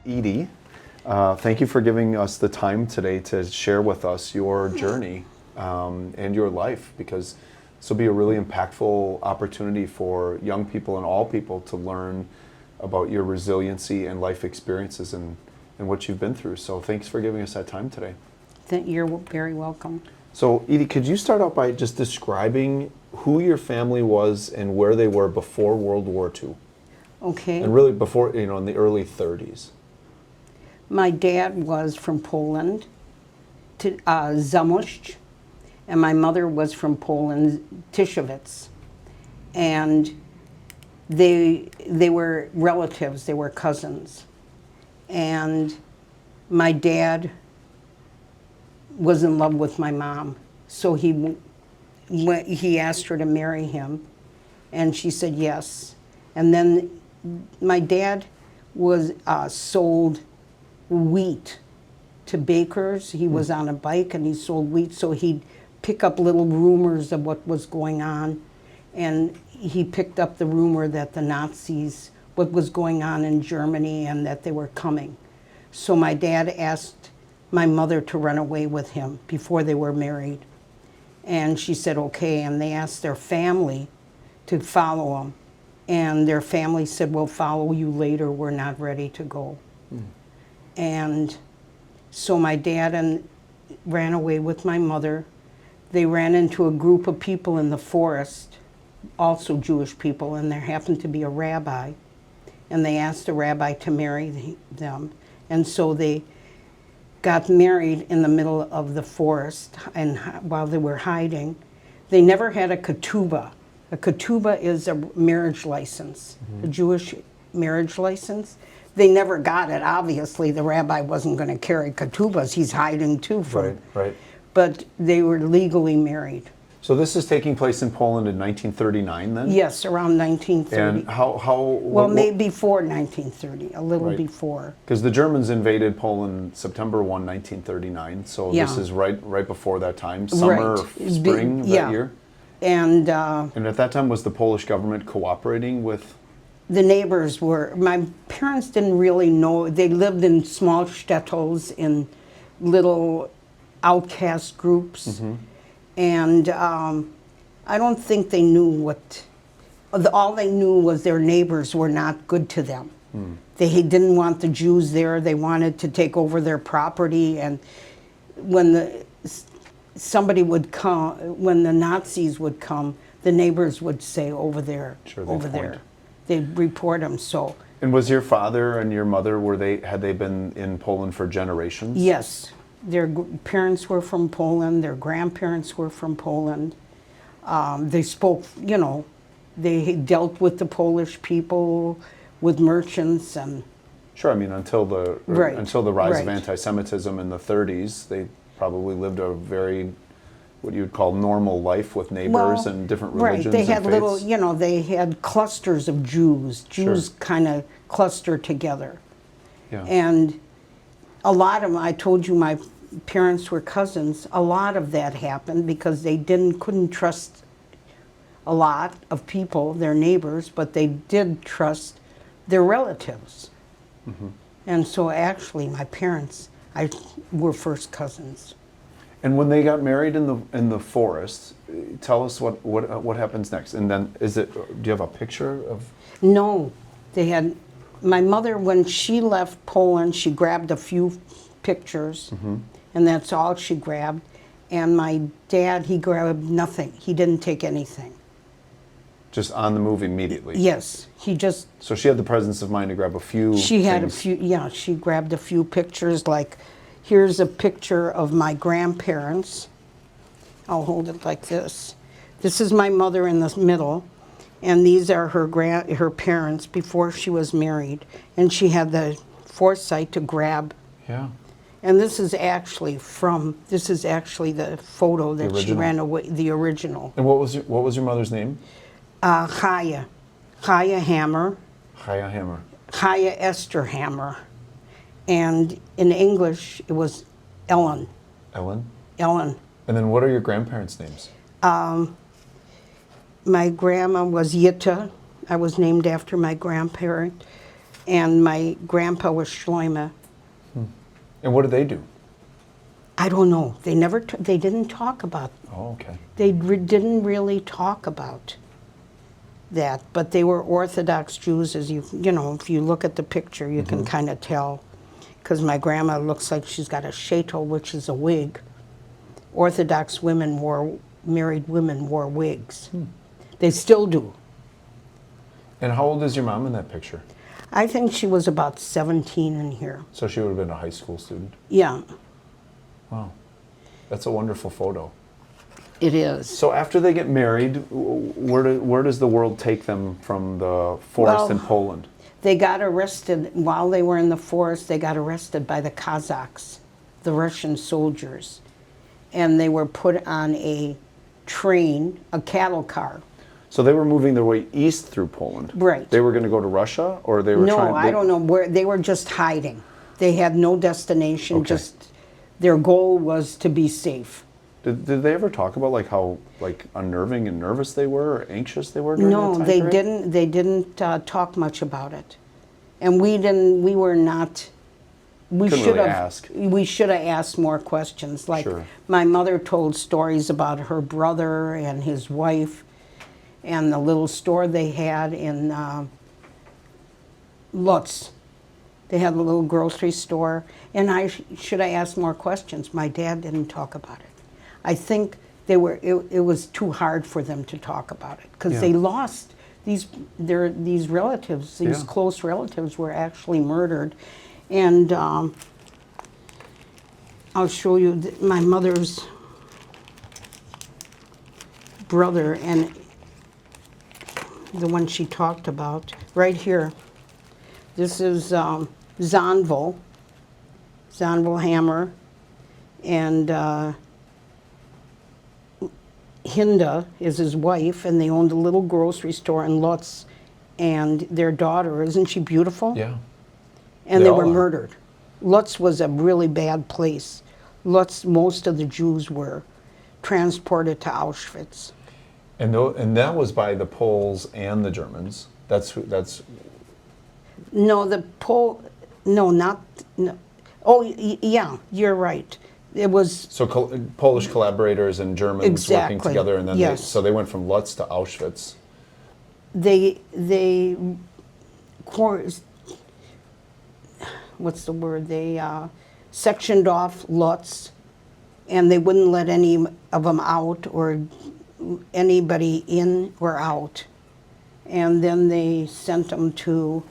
Edie, thank you for giving us the time today to share with us your journey and your life, because this will be a really impactful opportunity for young people and all people to learn about your resiliency and life experiences and what you've been through. So thanks for giving us that time today. You're very welcome. So Edie, could you start out by just describing who your family was and where they were before World War II? Okay. And really before, in the early 30s. My dad was from Poland, to Zamość, and my mother was from Poland, Tyszewicz. And they were relatives, they were cousins. And my dad was in love with my mom, so he asked her to marry him, and she said yes. And then my dad was sold wheat to bakers. He was on a bike and he sold wheat, so he'd pick up little rumors of what was going on. And he picked up the rumor that the Nazis, what was going on in Germany, and that they were coming. So my dad asked my mother to run away with him before they were married. And she said okay, and they asked their family to follow him. And their family said, we'll follow you later, we're not ready to go. And so my dad ran away with my mother. They ran into a group of people in the forest, also Jewish people, and there happened to be a rabbi. And they asked the rabbi to marry them. And so they got married in the middle of the forest, and while they were hiding. They never had a ketubah. A ketubah is a marriage license, a Jewish marriage license. They never got it. Obviously, the rabbi wasn't going to carry ketubahs. He's hiding too from. Right. But they were legally married. So this is taking place in Poland in 1939 then? Yes, around 1930. And how well, maybe before 1930, a little before. Because the Germans invaded Poland September 1, 1939. So this is right before that time, summer or spring of that year? And at that time, was the Polish government cooperating with? The neighbors were. My parents didn't really know. They lived in small shtetls, in little outcast groups. And I don't think they knew what. All they knew was their neighbors were not good to them. They didn't want the Jews there. They wanted to take over their property. And when somebody would come, when the Nazis would come, the neighbors would say, over there, over there. They'd report them. So. And was your father and your mother, had they been in Poland for generations? Yes. Their parents were from Poland. Their grandparents were from Poland. They spoke, they dealt with the Polish people, with merchants, and. Sure. I mean, until the rise of anti-Semitism in the 30s, they probably lived a very, what you would call, normal life with neighbors and different religions. They had and faiths. they had clusters of Jews. Jews kind of clustered together. Yeah. And a lot of them, I told you my parents were cousins, a lot of that happened because they couldn't trust a lot of people, their neighbors, but they did trust their relatives. And so actually my parents were first cousins. And when they got married in the forest, tell us what happens next. And then do you have a picture of? No, they had. My mother, when she left Poland, she grabbed a few pictures, and that's all she grabbed. And my dad, he grabbed nothing. He didn't take anything. Just on the move immediately? Yes, he just. So she had the presence of mind to grab a few had a few, she grabbed a few pictures, like, here's a picture of my grandparents. I'll hold it like this. This is my mother in the middle. And these are her parents before she was married, and she had the foresight to grab. Yeah. And this is actually the photo that she ran away. The original. And what was your mother's name? Chaya Hammer. Chaya Hammer. Chaya Esther Hammer, and in English it was Ellen. Ellen. Ellen. And then what are your grandparents' names? My grandma was Yitta. I was named after my grandparent. and my grandpa was Schleimer. And what did they do? I don't know. They never. They didn't talk about. Oh, okay. They didn't really talk about that, but they were Orthodox Jews. As you know, if you look at the picture, you can kind of tell, because my grandma looks like she's got a sheitel, which is a wig. Orthodox married women wore wigs. They still do. And how old is your mom in that picture? I think she was about 17 in here. So she would have been a high school student. Yeah, Wow. That's a wonderful photo. it is. So after they get married, where does the world take them from the forest Well, in Poland? They got arrested while they were in the forest. They got arrested by the Cossacks, the Russian soldiers, and they were put on a train, a cattle car. So they were moving their way east through Poland. Right. They were going to go to Russia, or they were No, trying. I don't know where. They were just hiding. They had no destination. Okay. Just their goal was to be safe. Did they ever talk about like how like unnerving and nervous they were, or anxious they were during No, that time they period? didn't. They didn't talk much about it, and we didn't. We were not. We Couldn't should really have. ask. We should have asked more questions. Like Sure. my mother told stories about her brother and his wife, and the little store they had in Lutz. They had a little grocery store, and I should have asked more questions. My dad didn't talk about it. I think they were. It was too hard for them to talk about it because Yeah. they lost these relatives. These Yeah. close relatives were actually murdered, and I'll show you my mother's brother and the one she talked about right here. This is Zonville Hammer, and Hinda is his wife, and they owned a little grocery store in Lutz, and their daughter, isn't she beautiful? Yeah. And They they all were are. murdered. Lutz was a really bad place. Lutz, most of the Jews were transported to Auschwitz. And that was by the Poles and the Germans. That's No, no, not, no. Oh, yeah, you're right. It was, so Polish collaborators and Germans working Exactly, together, and then yes. so they went from Lutz to Auschwitz. What's the word? They sectioned off Lutz, and they wouldn't let any of them out or anybody in or out. And then they sent them to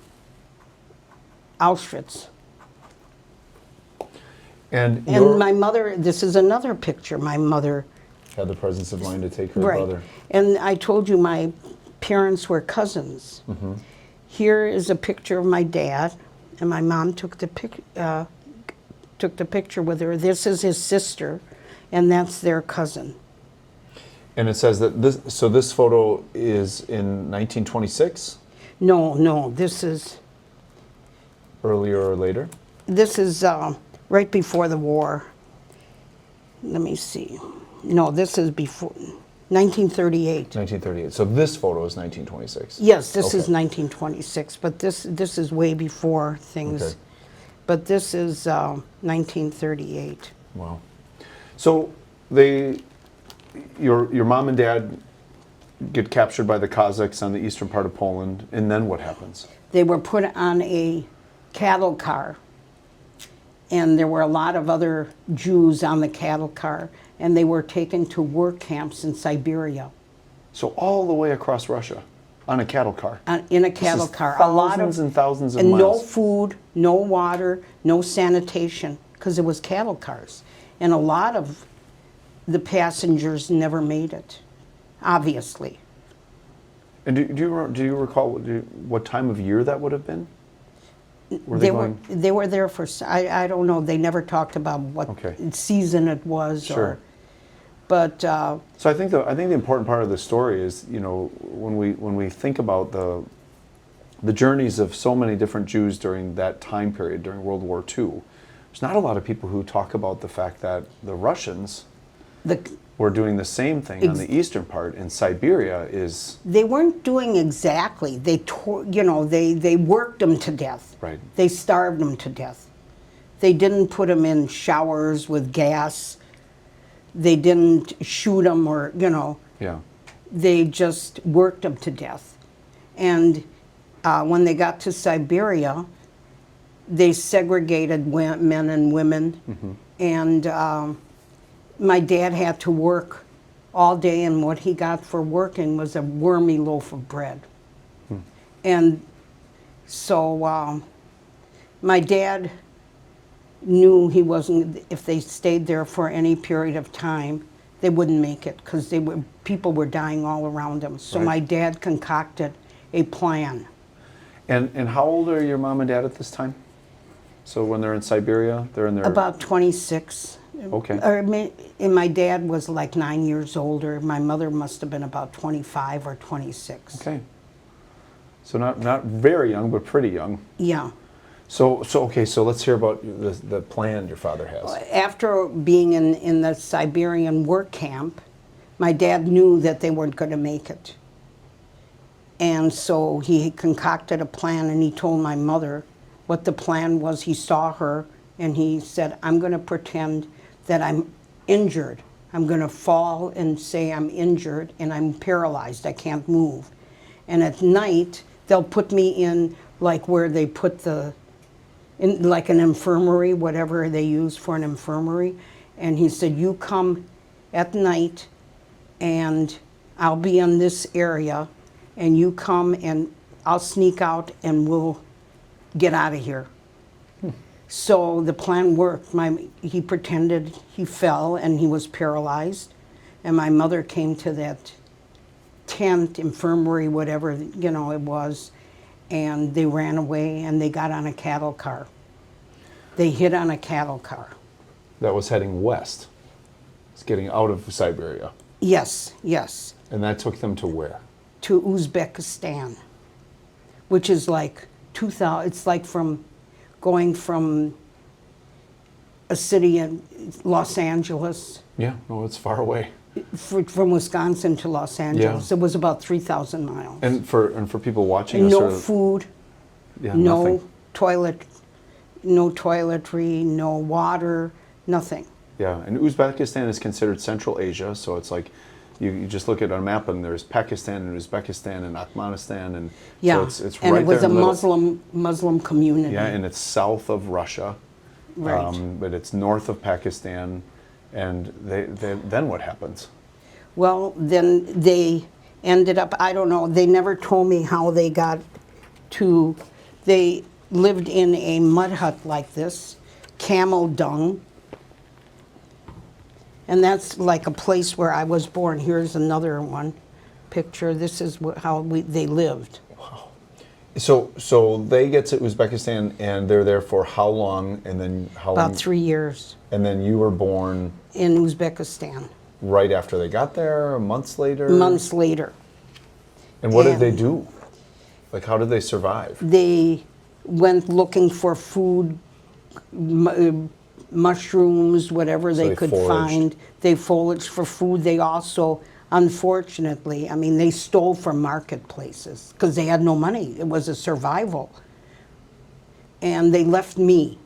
Auschwitz. And And my mother, this is another picture, my mother. had the presence of mind to take her Right. brother. And I told you my parents were cousins. Mm-hmm. Here is a picture of my dad, and my mom took the picture with her. This is his sister, and that's their cousin. And it says that this photo is in 1926, No, this is earlier or later. right before the war. Let me see. No, this is before 1938. 1938. So this photo is 1926. Yes, this is Okay. 1926, but this is way before things. Okay. But this is 1938. Wow. So your mom and dad get captured by the Cossacks on the eastern part of Poland, and then what happens? They were put on a cattle car, and there were a lot of other Jews on the cattle car, and they were taken to work camps in Siberia So all the way across Russia on a cattle car. in a cattle car. A lot Thousands of and thousands of and no miles. food, no water, no sanitation, because it was cattle cars, and a lot of the passengers never made it, obviously. And do you recall what time of year that would have been? Were They going? were there for, I don't know, they never talked about what Okay. season it was. Sure. But So I think the important part of the story is, you know, when we think about the journeys of so many different Jews during that time period, during World War II, there's not a lot of people who talk about the fact that the Russians The, We're doing the same thing on the eastern part in Siberia is, they weren't doing exactly. They they worked them to death. right. They starved them to death. They didn't put them in showers with gas. They didn't shoot them or, Yeah. they just worked them to death. And when they got to Siberia, they segregated men and women. And my dad had to work all day, and what he got for working was a wormy loaf of bread. And so my dad knew he wasn't, if they stayed there for any period of time, they wouldn't make it because people were dying all around them. So Right. my dad concocted a plan. And how old are your mom and dad at this time? So when they're in Siberia, they're in their... About 26. Okay. And my dad was like 9 years older. My mother must have been about 25 or 26. Okay. So not very young, but pretty young. Yeah. So let's hear about the plan your father has. After being in the Siberian work camp, my dad knew that they weren't going to make it. And so he concocted a plan, and he told my mother what the plan was. He saw her, and he said, I'm going to pretend that I'm injured. I'm going to fall and say I'm injured, and I'm paralyzed. I can't move. And at night, they'll put me in like where they put in like an infirmary, whatever they use for an infirmary. And he said, you come at night, and I'll be in this area, and you come, and I'll sneak out, and we'll get out of here. So the plan worked. He pretended he fell, and he was paralyzed. And my mother came to that tent, infirmary, whatever, it was, and they ran away, and they got on a cattle car. They hit on a cattle car. That was heading west. It's getting out of Siberia. Yes, yes. And that took them to where? To Uzbekistan, which is like 2,000, it's like going from a city in Los Angeles, Yeah, no, it's far away. from Wisconsin to Los Angeles. Yeah. It was about 3,000 miles. And for people watching And us, no food, yeah, no nothing. no toiletry, no water, nothing. Yeah, and Uzbekistan is considered Central Asia, so it's like you just look at a map and there's Pakistan and Uzbekistan and Turkmenistan, and Yeah, so it's and right it was there a in the middle. Muslim community. Yeah, and it's south of Russia, Right. but it's north of Pakistan, and then what happens? Well, then they ended up, I don't know, they never told me how they got to, they lived in a mud hut like this, camel dung. And that's like a place where I was born. Here's another one picture. This is how they lived. So they get to Uzbekistan and they're there for how long? And then how long? About 3 years And then you were born in Uzbekistan. right after they got there, months later? Months later. And what did they And- do? Like, how did they survive? They went looking for food, mushrooms, whatever So they they could foraged. find. They foraged for food. They also, unfortunately, they stole from marketplaces because they had no money. It was a survival. And they left me.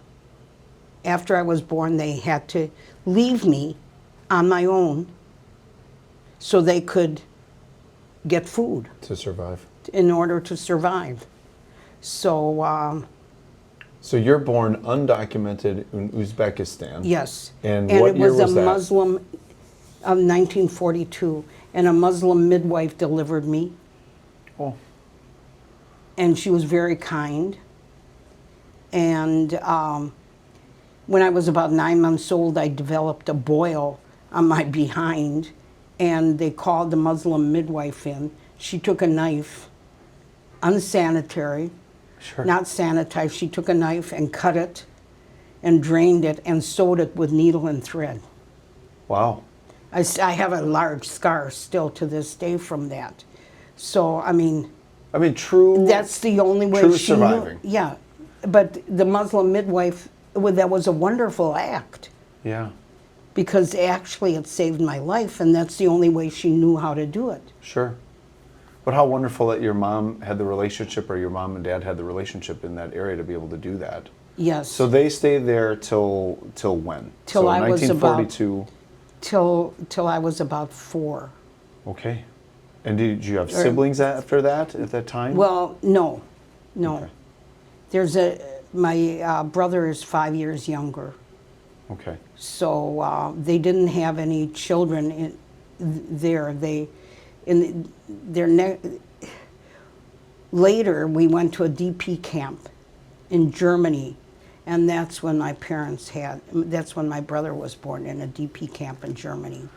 After I was born, they had to leave me on my own so they could get food To survive. in order to survive. So, So you're born undocumented in Uzbekistan. yes. And what it year was was a that? Muslim of 1942, and a Muslim midwife delivered me, Oh, and she was very kind. And when I was about 9 months old, I developed a boil on my behind, and they called the Muslim midwife in. She took a knife, unsanitary, sure. not sanitized. She took a knife and cut it and drained it and sewed it with needle and thread. Wow. I have a large scar still to this day from that. So, True. that's the only way True she surviving. knew. Yeah, but the Muslim midwife, well, that was a wonderful act. Yeah. because actually it saved my life, and that's the only way she knew how to do it. Sure. But how wonderful that your mom had the relationship, or your mom and dad had the relationship in that area to be able to do that. Yes. So they stayed there till when? Till so I was about 1942. till I was about 4. Okay. And did you have siblings after that at that time? Well, no. Okay. There's my brother is 5 years younger, Okay. so they didn't have any children there. Later we went to a DP camp in Germany, and that's when my brother was born, in a DP camp in Germany.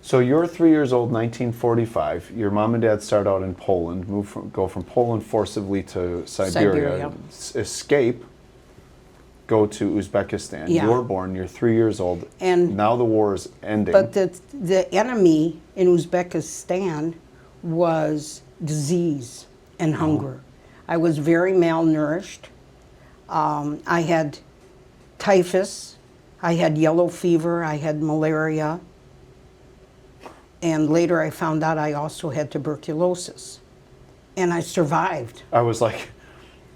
So you're 3 years old, 1945. Your mom and dad start out in Poland, go from Poland forcibly to Siberia. Escape, go to Uzbekistan. Yeah. You're born, you're 3 years old, And now the war is ending. But the enemy in Uzbekistan was disease and hunger. I was very malnourished. I had typhus, I had yellow fever, I had malaria, and later I found out I also had tuberculosis. And I survived. I was like,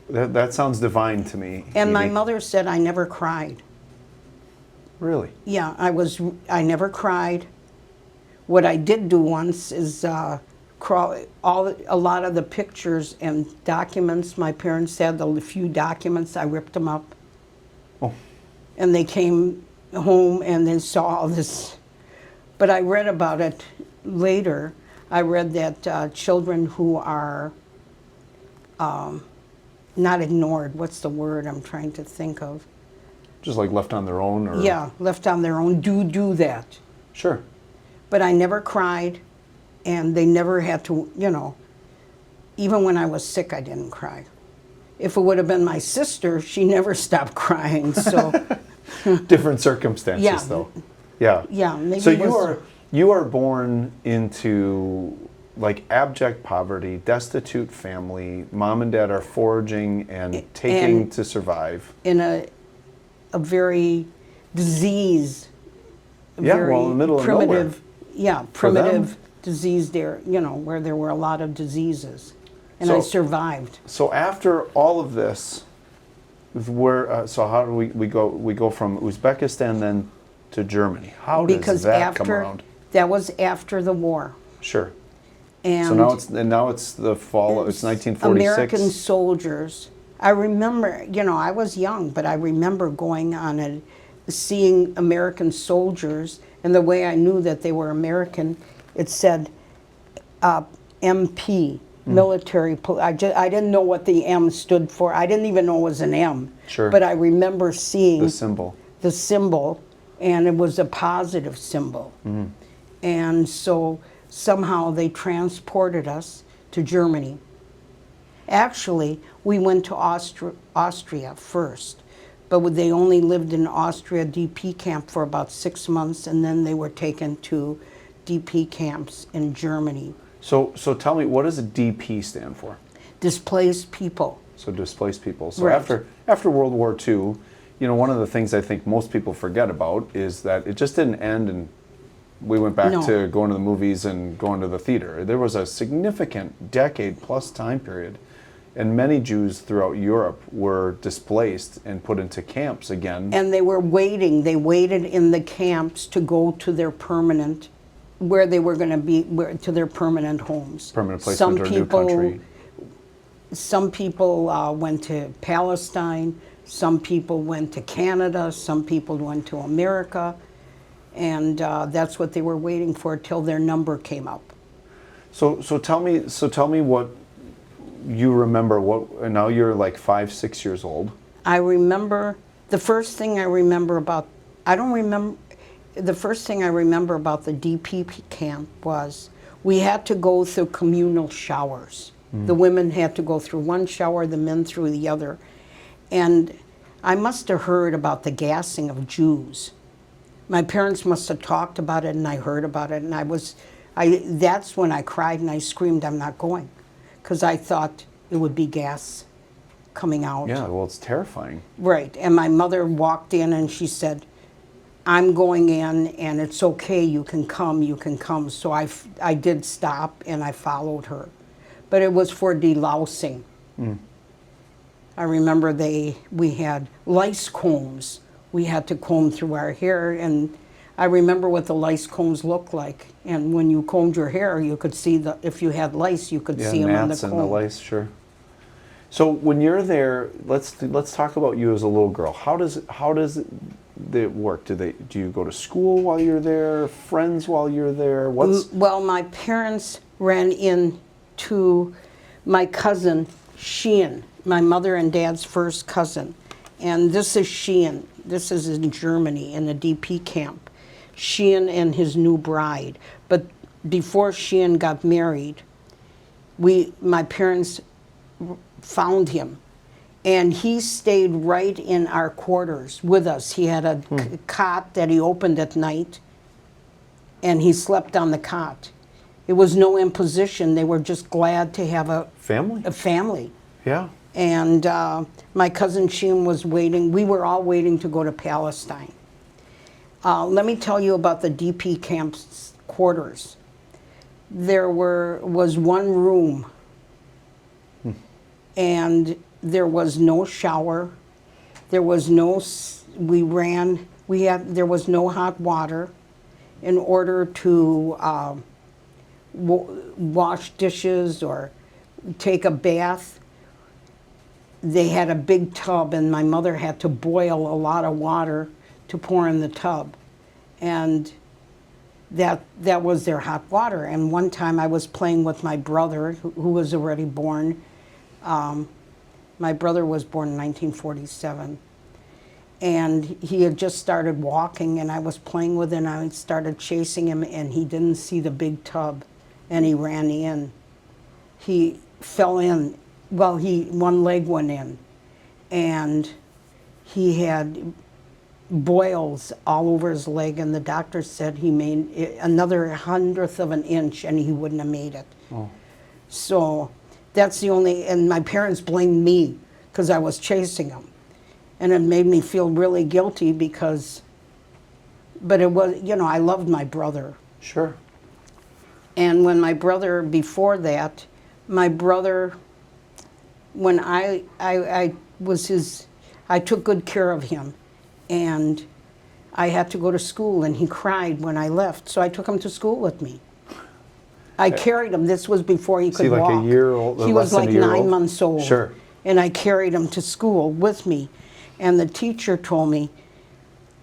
that sounds divine to me. And my Edie. mother said I never cried. Really? Yeah, I never cried. What I did do once is a lot of the pictures and documents my parents had, the few documents, I ripped them up. Oh. And they came home and they saw all this. But I read about it later. I read that children who are not ignored, what's the word I'm trying to think of? Just like left on their own? Or? Yeah, left on their own, do that. Sure. But I never cried, and they never had to, even when I was sick, I didn't cry. If it would have been my sister, she never stopped crying, so. Different circumstances, Yeah. though. Yeah. Yeah, maybe So it was- you are born into like abject poverty, destitute family. Mom and dad are foraging and taking to survive. in a very disease, Yeah, very well, in the middle of nowhere. primitive, yeah, For them. primitive disease there, where there were a lot of diseases, and I So- survived. So after all of this, so how do we go? We go from Uzbekistan then to Germany. How does that come around? That was after the war, Sure. and So now it's the fall. It's 1946. American soldiers. I remember, I was young, but I remember going on seeing American soldiers, and the way I knew that they were American, it said MP, military. I didn't know what the M stood for. I didn't even know it was an M. Sure. But I remember seeing The symbol. the symbol, and it was a positive symbol. And so somehow they transported us to Germany. Actually, we went to Austria first, but they only lived in Austria DP camp for about 6 months, and then they were taken to DP camps in Germany. So tell me, what does a DP stand for? Displaced people. So displaced people. So Right. after World War II, one of the things I think most people forget about is that it just didn't end and we went back No. to going to the movies and going to the theater. There was a significant decade-plus time period, and many Jews throughout Europe were displaced and put into camps again. And they were waiting. They waited in the camps to go to their permanent, where they were going to be, to their permanent homes. Permanent placement or a new country. Some people went to Palestine. Some people went to Canada. Some people went to America. And that's what they were waiting for till their number came up. So tell me what you remember. And now you're like 5, 6 years old. I remember, the first thing I remember about, the first thing I remember about the DP camp was we had to go through communal showers. The women had to go through one shower, the men through the other. And I must have heard about the gassing of Jews. My parents must have talked about it, and I heard about it, and that's when I cried and I screamed, I'm not going, because I thought it would be gas coming out. Yeah, well, it's terrifying. Right, and my mother walked in and she said, I'm going in and it's okay, you can come, you can come. So I did stop and I followed her. But it was for delousing. I remember we had lice combs. We had to comb through our hair, and I remember what the lice combs looked like. And when you combed your hair, you could see if you had lice, you could see them in the gnats comb. and the lice, sure. So when you're there, let's talk about you as a little girl. How does it work? Do you go to school while you're there? Friends while you're there? Well, my parents ran into my cousin Sheehan, my mother and dad's first cousin, and this is Sheehan. This is in Germany in the DP camp. Sheehan and his new bride. But before Sheehan got married, my parents found him, and he stayed right in our quarters with us. He had a cot that he opened at night, and he slept on the cot. It was no imposition. They were just glad to have a family. Yeah. And my cousin Sheehan was waiting. We were all waiting to go to Palestine. Let me tell you about the DP camp's quarters. There was one room, and there was no shower. There was no. There was no hot water. In order to wash dishes or take a bath, they had a big tub, and my mother had to boil a lot of water to pour in the tub, and that was their hot water. And one time I was playing with my brother, who was already born. My brother was born in 1947, and he had just started walking, and I was playing with him, and I started chasing him, and he didn't see the big tub, and he ran in. He fell in. Well, one leg went in, and he had boils all over his leg, and the doctor said he made another 100th of an inch, and he wouldn't have made it. Oh. So that's the only, and my parents blamed me because I was chasing him, and it made me feel really guilty but it was, I loved my brother. Sure. And when my brother, before that, when I took good care of him, and I had to go to school, and he cried when I left, so I took him to school with me. I carried him. This was before he could walk. Like a year old? He was like 9 months old. Sure. And I carried him to school with me. And the teacher told me,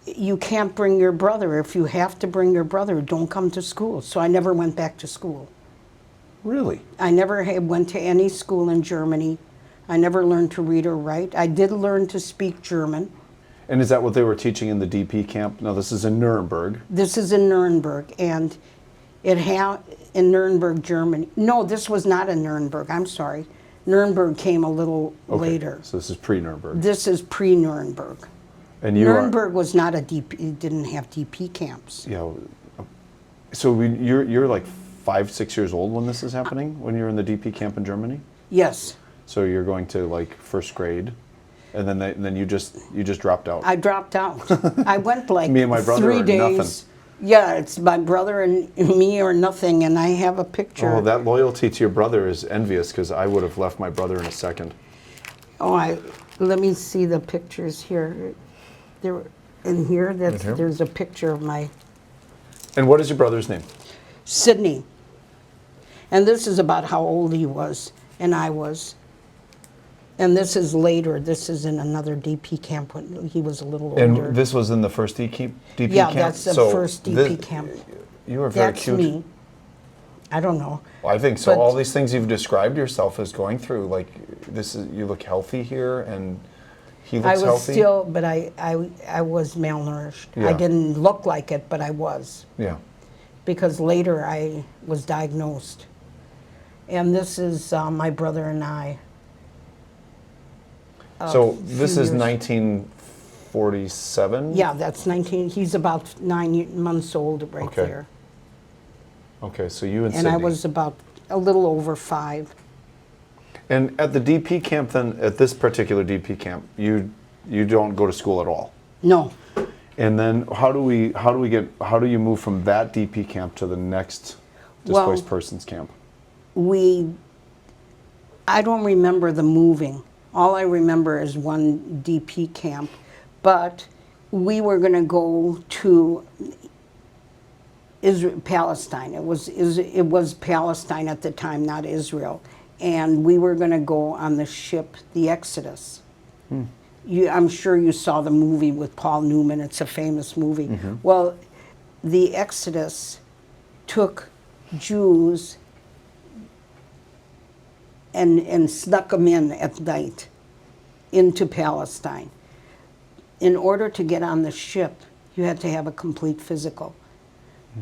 you can't bring your brother. If you have to bring your brother, don't come to school. So I never went back to school. Really? I never went to any school in Germany. I never learned to read or write. I did learn to speak German. And is that what they were teaching in the DP camp? No, this is in Nuremberg. This is in Nuremberg, and in Nuremberg, Germany. No, this was not in Nuremberg. I'm sorry. Nuremberg came a little later. So this is pre-Nuremberg. This is pre-Nuremberg. And Nuremberg was not a DP. It didn't have DP camps. Yeah. So you're like 5, 6 years old when this is happening. When you're in the DP camp in Germany. Yes. So you're going to like first grade, and then you just dropped out. I dropped out. I went like Me and my brother 3 days. Nothing. Yeah, it's my brother and me or nothing, and I have a picture. Oh, that loyalty to your brother is envious, because I would have left my brother in a second. Oh, let me see the pictures here. In here, there's a picture of my And what is your brother's name? Sydney. And this is about how old he was, and I was. And this is later. This is in another DP camp when he was a little older. And this was in the first DP camp? Yeah, that's the first DP camp. You were very cute. That's me. I don't know. Well, I think so. But all these things you've described yourself as going through, like you look healthy here, and he looks I was healthy. still, but I was malnourished. Yeah. I didn't look like it, but I was. Yeah. Because later I was diagnosed. And this is my brother and I. So this is years. 1947? Yeah, that's 19. He's about 9 months old right Okay. there. Okay, so you and And Sydney. I was about a little over 5. And at the DP camp then, at this particular DP camp, you don't go to school at all? No. And then how do you move from that DP camp to the next displaced persons camp? I don't remember the moving. All I remember is one DP camp, but we were going to go to Israel, Palestine. It was Palestine at the time, not Israel. And we were going to go on the ship, the Exodus. I'm sure you saw the movie with Paul Newman. It's a famous movie. Mm-hmm. Well, the Exodus took Jews and snuck them in at night into Palestine. In order to get on the ship, you had to have a complete physical.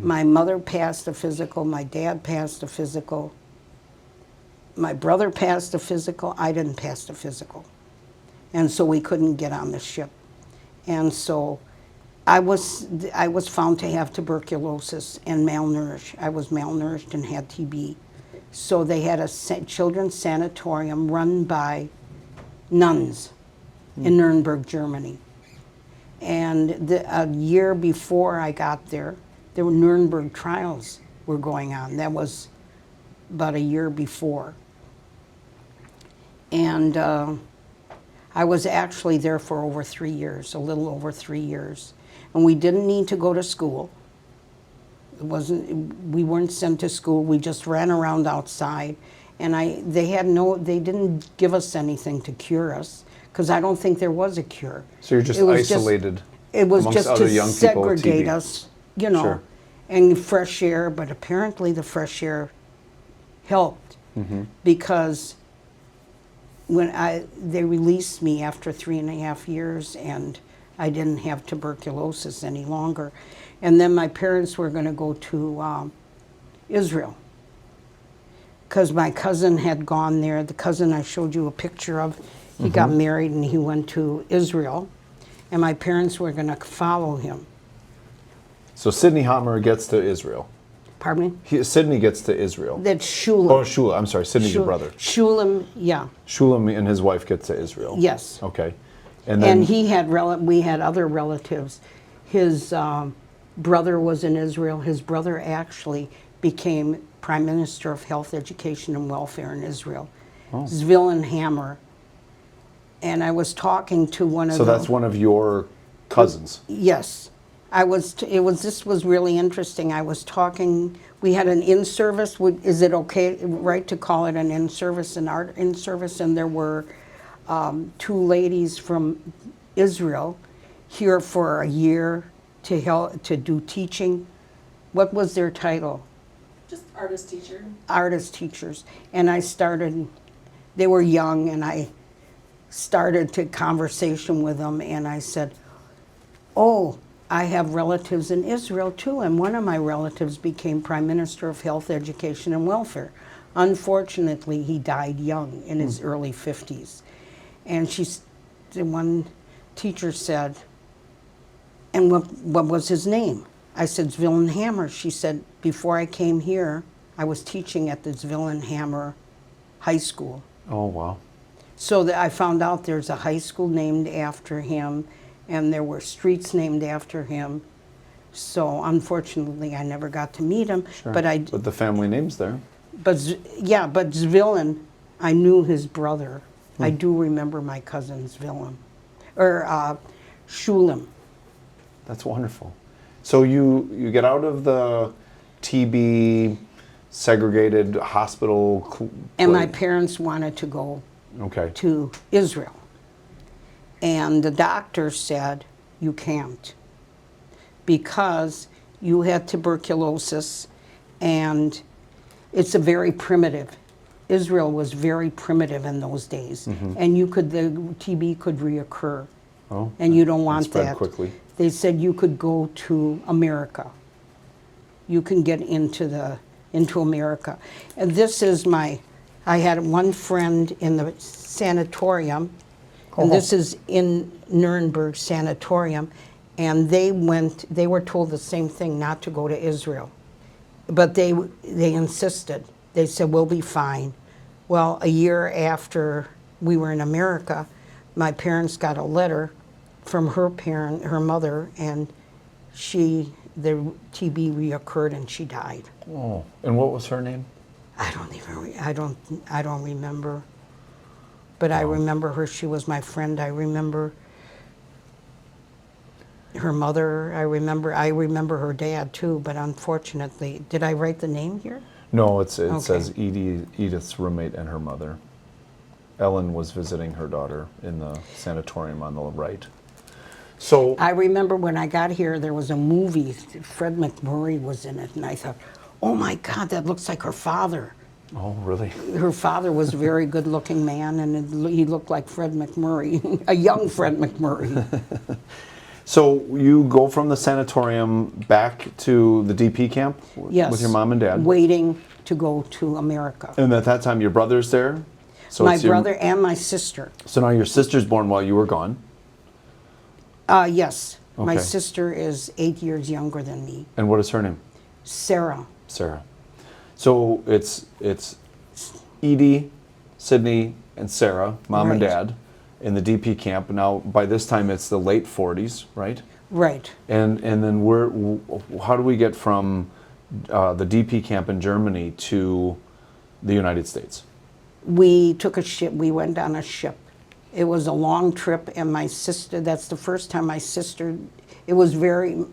My mother passed a physical, my dad passed a physical, my brother passed a physical, I didn't pass a physical. And so we couldn't get on the ship. And so I was found to have tuberculosis and malnourished. I was malnourished and had TB. So they had a children's sanatorium run by nuns in Nuremberg, Germany. And a year before I got there were Nuremberg trials were going on. That was about a year before. And I was actually there for over 3 years, a little over 3 years. And we didn't need to go to school. We weren't sent to school. We just ran around outside. And they didn't give us anything to cure us, because I don't think there was a cure. So you're just isolated. It was amongst just other to young people with segregate TB. us, you know, Sure. and fresh air. But apparently the fresh air helped, because when they released me after 3.5 years, and I didn't have tuberculosis any longer. And then my parents were going to go to Israel, because my cousin had gone there. The cousin I showed you a picture of, he got married and he went to Israel, and my parents were going to follow him. So Sidney Hotmer gets to Israel. Pardon me? Sidney gets to Israel. That's Shulam. Oh, Shula. I'm sorry. Sidney's your brother. Shulam, yeah. Shulam and his wife get to Israel. Yes. Okay. And then we had other relatives. His brother was in Israel. His brother actually became Prime Minister of Health, Education, and Welfare in Israel. Zvilin Hammer. And I was talking to one of So that's one of your cousins. Yes. This was really interesting. I was talking, we had an in-service. Is it okay, right, to call it an in-service, an art in-service? And there were 2 ladies from Israel here for a year to help, to do teaching. What was their title? Just artist teacher. Artist teachers. And they were young, and I started to conversation with them, and I said, oh, I have relatives in Israel too, and one of my relatives became Prime Minister of Health, Education, and Welfare. Unfortunately, he died young, in his early 50s. And one teacher said, and what was his name? I said, Zvilin Hammer. She said, before I came here, I was teaching at the Zvilin Hammer High School. Oh, wow. So I found out there's a high school named after him, and there were streets named after him. So unfortunately, I never got to meet him. Sure. But the family name's there. But Zvilin, I knew his brother. I do remember my cousin Zvilin, or Shulam. That's wonderful. So you get out of the TB segregated hospital. And my parents wanted to go to Israel. And the doctor said, you can't, because you had tuberculosis, and it's a very primitive. Israel was very primitive in those days, and the TB could reoccur, and you don't want spread that. Quickly. They said you could go to America. You can get into America, and this is I had one friend in the sanatorium. And this is in Nuremberg Sanatorium, and they were told the same thing, not to go to Israel. But they insisted. They said, we'll be fine. Well, a year after we were in America, my parents got a letter from her mother, and the TB reoccurred and she died. Oh, and what was her name? I don't remember. But I remember her. She was my friend. I remember her mother. I remember her dad too. But unfortunately, did I write the name here? No, it Okay. says Edith's roommate and her mother. Ellen was visiting her daughter in the sanatorium on the right. So I remember when I got here, there was a movie. Fred McMurray was in it, and I thought, oh my God, that looks like her father. oh, really? Her father was a very good-looking man, and he looked like Fred McMurray, a young Fred McMurray. So you go from the sanatorium back to the DP camp Yes. with your mom and dad? Waiting to go to America. And at that time, your brother's there? So My it's your- brother and my sister. So now your sister's born while you were gone? Yes. My Okay. sister is 8 years younger than me. And what is her name? Sarah. Sarah. So it's Edie, Sydney, and Sarah, mom and Right. dad, in the DP camp. Now, by this time, it's the late 40s, right? Right. And then how do we get from the DP camp in Germany to the United States? We took a ship. We went on a ship. It was a long trip, and my sister, that's the first time my sister, it was very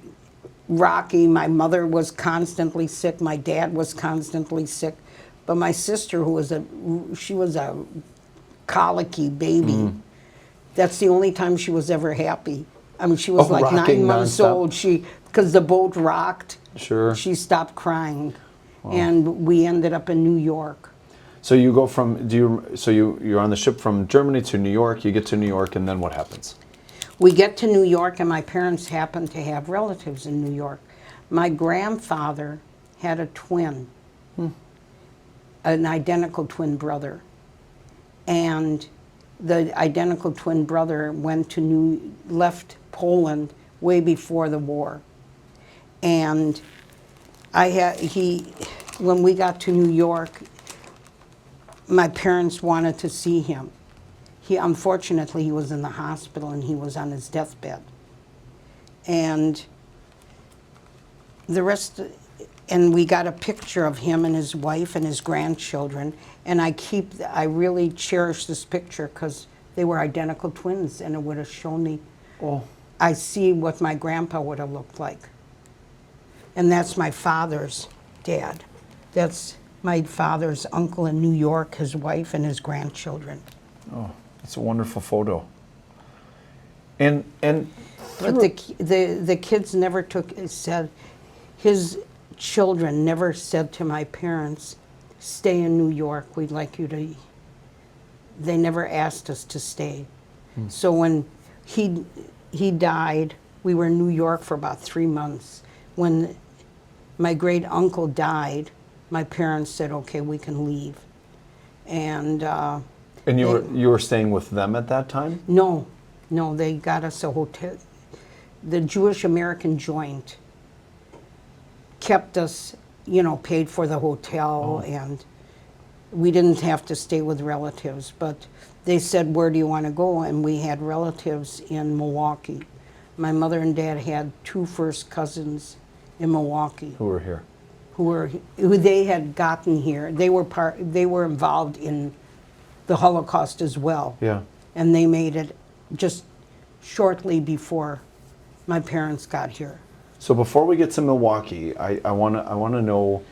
rocky. My mother was constantly sick. My dad was constantly sick. But my sister, she was a colicky baby. That's the only time she was ever happy. I mean, she was Oh, like rocking 9 months nonstop. old. Because the boat rocked. Sure. She stopped crying. And we ended up in New York. So you go from, you're on the ship from Germany to New York, you get to New York, and then what happens? We get to New York, and my parents happen to have relatives in New York. My grandfather had a twin, an identical twin brother. And the identical twin brother left Poland way before the war. And when we got to New York, my parents wanted to see him. Unfortunately, he was in the hospital and he was on his deathbed. And we got a picture of him and his wife and his grandchildren. And I really cherish this picture because they were identical twins, and it would have shown me, I see what my grandpa would have looked like. And that's my father's dad. That's my father's uncle in New York, his wife, and his grandchildren. Oh, that's a wonderful photo. And But the kids never said, his children never said to my parents, stay in New York, we'd like you to, they never asked us to stay. So when he died, we were in New York for about 3 months. When my great uncle died, my parents said, okay, we can leave. And you were staying with them at that time? no, they got us a hotel. The Jewish American Joint kept us, paid for the hotel, and we didn't have to stay with relatives. But they said, where do you want to go? And we had relatives in Milwaukee. My mother and dad had 2 first cousins in Milwaukee Who were here? who they had gotten here. They were involved in the Holocaust as well. Yeah. And they made it just shortly before my parents got here. So before we get to Milwaukee, I want to know,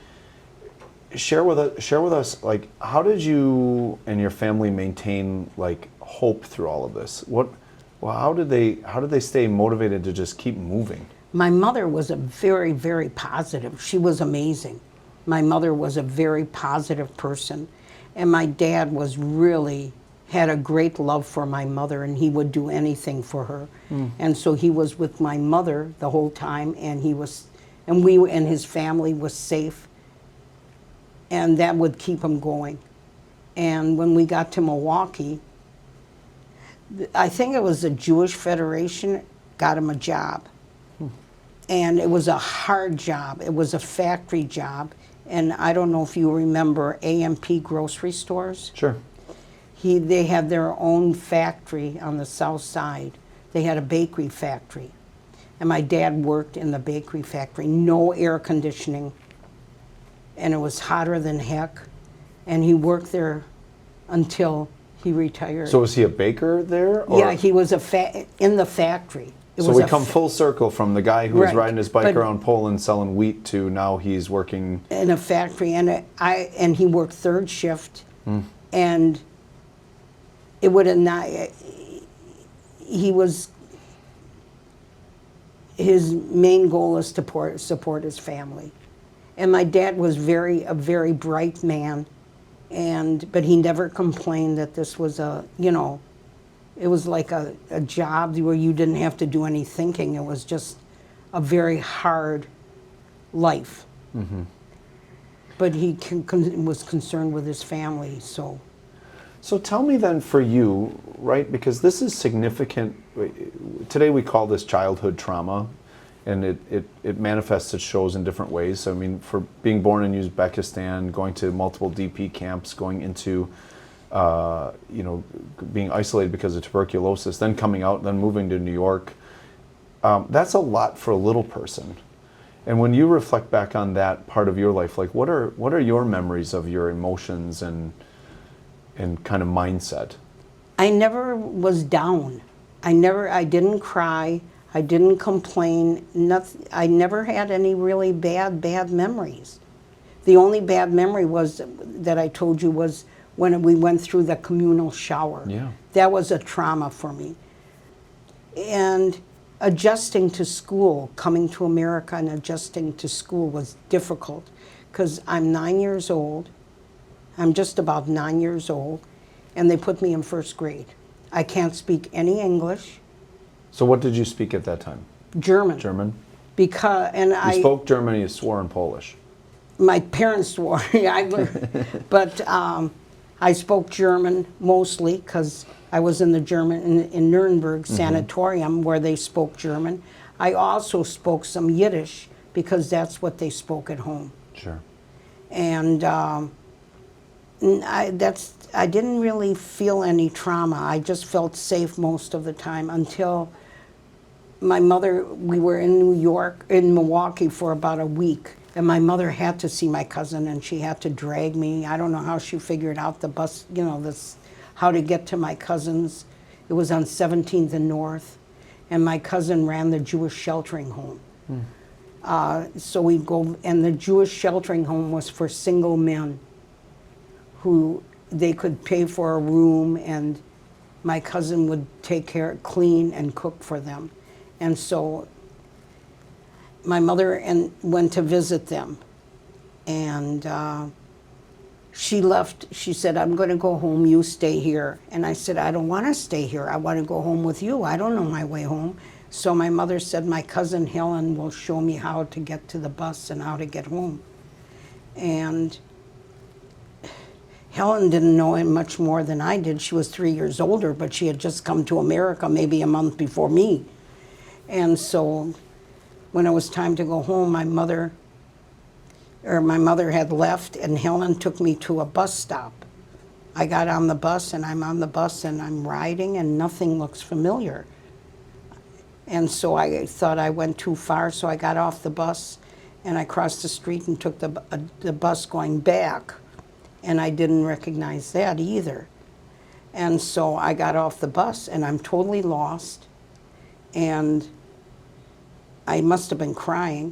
share with us like, how did you and your family maintain like hope through all of this? How did they stay motivated to just keep moving? My mother was a very, very positive. She was amazing. My mother was a very positive person. And my dad had a great love for my mother, and he would do anything for her. And so he was with my mother the whole time, and his family was safe. And that would keep him going. And when we got to Milwaukee, I think it was the Jewish Federation got him a job. And it was a hard job. It was a factory job. And I don't know if you remember A&P grocery stores. Sure. They had their own factory on the south side They had a bakery factory. And my dad worked in the bakery factory, no air conditioning. And it was hotter than heck. And he worked there until he retired. So was he a baker there? Or? Yeah, he was in the factory. So we come full circle from the guy who was Right, riding his bike but- around Poland selling wheat to now he's working. in a factory, and he worked third shift, and it would have not. He was. His main goal is to support his family, and my dad was a very bright man, but he never complained that this was it was like a job where you didn't have to do any thinking. It was just a very hard life. But he was concerned with his family, so. So tell me then for you, right, because this is significant. Today we call this childhood trauma, and it manifests, it shows in different ways. I mean, for being born in Uzbekistan, going to multiple DP camps, going into, being isolated because of tuberculosis, then coming out, then moving to New York, that's a lot for a little person. And when you reflect back on that part of your life, like what are your memories of your emotions and kind of mindset? I never was down. I didn't cry. I didn't complain. Nothing. I never had any really bad memories. The only bad memory was that I told you was when we went through the communal shower. Yeah. That was a trauma for me. And adjusting to school, coming to America and adjusting to school was difficult because I'm 9 years old. I'm just about 9 years old, and they put me in first grade. I can't speak any English. So what did you speak at that time? German. German? You Spoke German, you swore in Polish. My parents swore, but I spoke German mostly because I was in in Nuremberg sanatorium where they spoke German. I also spoke some Yiddish because that's what they spoke at home. Sure. And I didn't really feel any trauma. I just felt safe most of the time until my mother, we were in Milwaukee for about a week, and my mother had to see my cousin, and she had to drag me. I don't know how she figured out the bus, how to get to my cousin's. It was on 17th and North, and my cousin ran the Jewish sheltering home. So we'd go, and the Jewish sheltering home was for single men who they could pay for a room, and my cousin would clean and cook for them. And so my mother went to visit them, and she left. She said, "I'm going to go home, you stay here." And I said, "I don't want to stay here. I want to go home with you. I don't know my way home." So my mother said, "My cousin Helen will show me how to get to the bus and how to get home." And Helen didn't know him much more than I did. She was 3 years older, but she had just come to America maybe a month before me. And so when it was time to go home, my mother had left, and Helen took me to a bus stop. I got on the bus, and I'm on the bus, and I'm riding, and nothing looks familiar. And so I thought I went too far, so I got off the bus, and I crossed the street and took the bus going back. And I didn't recognize that either. And so I got off the bus, and I'm totally lost. And I must have been crying,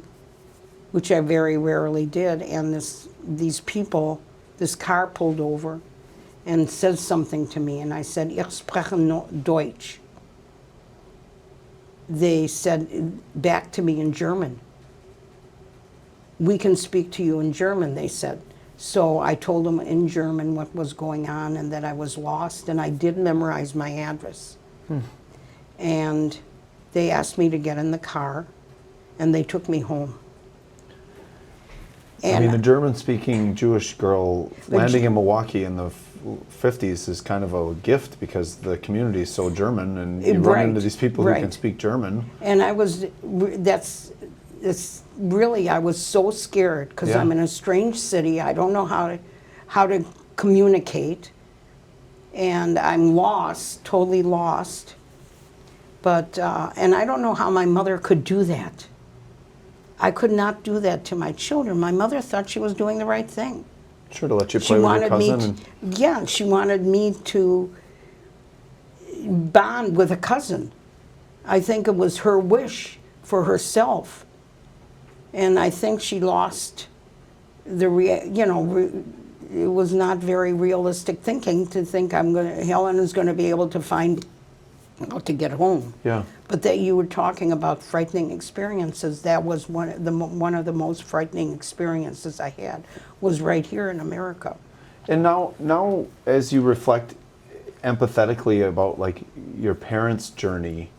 which I very rarely did. And these people, this car pulled over and said something to me. And I said, "Ich spreche Deutsch." They said back to me in German, "We can speak to you in German," they said. So I told them in German what was going on and that I was lost, and I did memorize my address. And they asked me to get in the car, and they took me home. I mean, a German-speaking Jewish girl landing in Milwaukee in the 50s is kind of a gift because the community is so German, and you run into these people who can speak German. And I was so scared because I'm in a strange city. I don't know how to communicate, and I'm lost, totally lost. But, and I don't know how my mother could do that. I could not do that to my children. My mother thought she was doing the right thing. Sure, to let you She play with your wanted cousin. me, yeah, she wanted me to bond with a cousin. I think it was her wish for herself. And I think she lost it was not very realistic thinking to think Helen is going to be able to find how to get home. Yeah. But that you were talking about frightening experiences. That was one of the most frightening experiences I had, was right here in America. And now, as you reflect empathetically about like your parents' journey,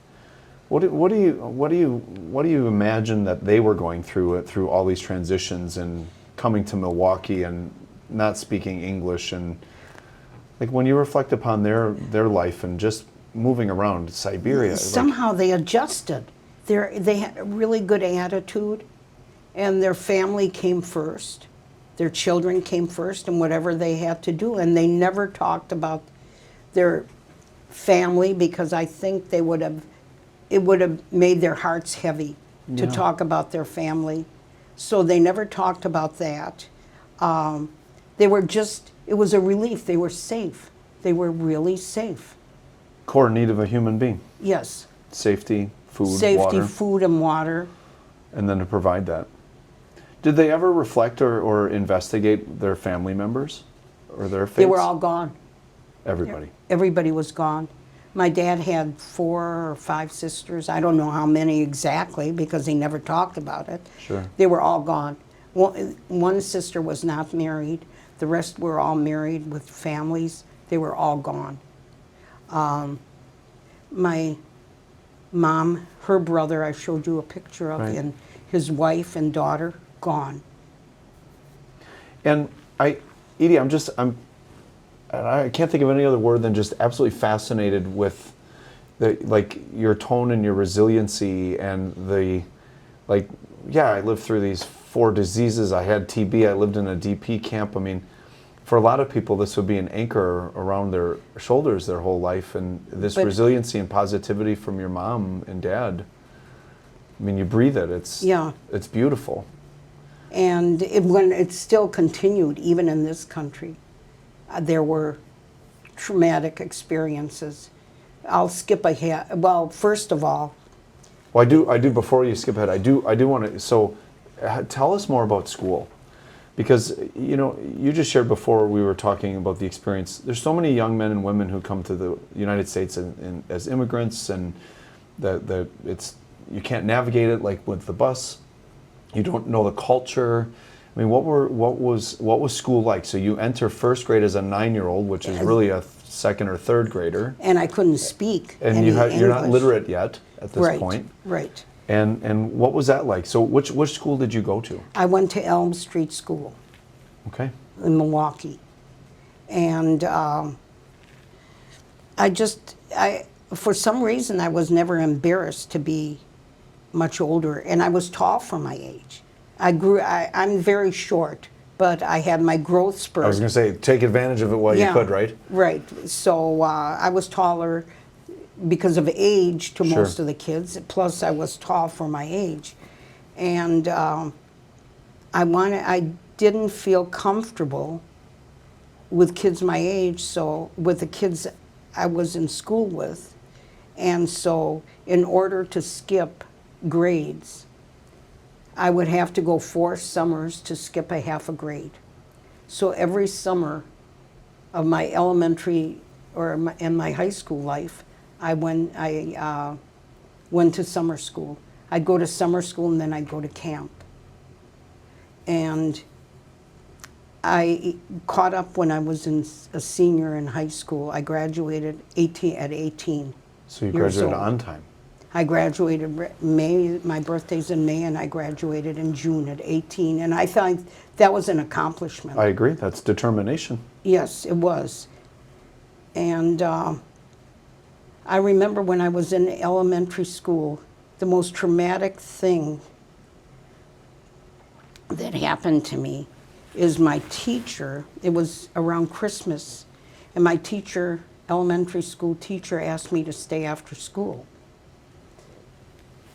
what do you imagine that they were going through all these transitions and coming to Milwaukee and not speaking English, and like when you reflect upon their life and just moving around Siberia? Somehow they adjusted. They had a really good attitude, and their family came first. Their children came first, and whatever they had to do. And they never talked about their family, because I think it would have made their hearts heavy to talk about their family. So they never talked about that. They were it was a relief. They were safe. They were really safe. Core need of a human being. Yes. Safety, food, Safety, water. food, and water. And then to provide that. Did they ever reflect or investigate their family members or their fates? They were all gone. Everybody. Everybody was gone. My dad had 4 or 5 sisters. I don't know how many exactly, because he never talked about it. Sure. They were all gone. One sister was not married. The rest were all married with families. They were all gone. My mom, her brother, I showed you a picture of, Right. and his wife and daughter, gone. And Edie, I can't think of any other word than just absolutely fascinated with your tone and your resiliency and I lived through these 4 diseases. I had TB. I lived in a DP camp. I mean, for a lot of people, this would be an anchor around their shoulders their whole life. And this resiliency and positivity from your mom and dad, I mean, you breathe it. It's beautiful. And when it still continued, even in this country, there were traumatic experiences. I'll skip ahead. Well, first of all, Well, I do. Before you skip ahead, I do want to. So, tell us more about school, because you just shared before we were talking about the experience. There's so many young men and women who come to the United States as immigrants, and you can't navigate it like with the bus. You don't know the culture. I mean, what was school like? So you enter first grade as a 9-year-old, which is really a second or third grader. And I couldn't speak And any you're not English. literate yet at this point. Right. And what was that like? So which school did you go to? I went to Elm Street School Okay. in Milwaukee. And for some reason, I was never embarrassed to be much older. And I was tall for my age. I'm very short, but I had my growth spurt. I was going to say, take advantage of it while you could, right? Right. So I was taller because of age to Sure. most of the kids. Plus, I was tall for my age, and I didn't feel comfortable with kids my age. So with the kids I was in school with, and so in order to skip grades, I would have to go 4 summers to skip a half a grade. So every summer of my elementary and my high school life, I went to summer school. I'd go to summer school and then I'd go to camp. And I caught up when I was a senior in high school. I graduated at 18. So you years graduated old. on time. I graduated May, my birthday's in May, and I graduated in June at 18. And I thought that was an accomplishment. I agree. That's determination. Yes, it was. And I remember when I was in elementary school, the most traumatic thing that happened to me is my teacher, it was around Christmas, and my teacher, elementary school teacher, asked me to stay after school.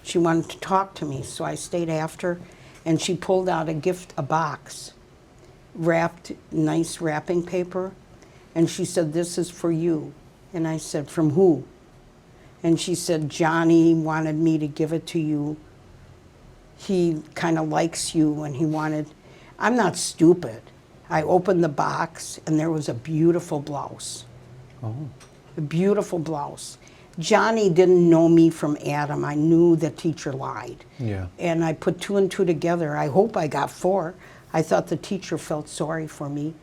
She wanted to talk to me, so I stayed after, and she pulled out a box, wrapped nice wrapping paper, and she said, "This is for you." And I said, "From who?" And she said, "Johnny wanted me to give it to you. He kind of likes you, and he wanted." I'm not stupid. I opened the box, and there was a beautiful blouse. Oh. A beautiful blouse. Johnny didn't know me from Adam. I knew the teacher lied. Yeah. And I put two and two together. I hope I got four. I thought the teacher felt sorry for me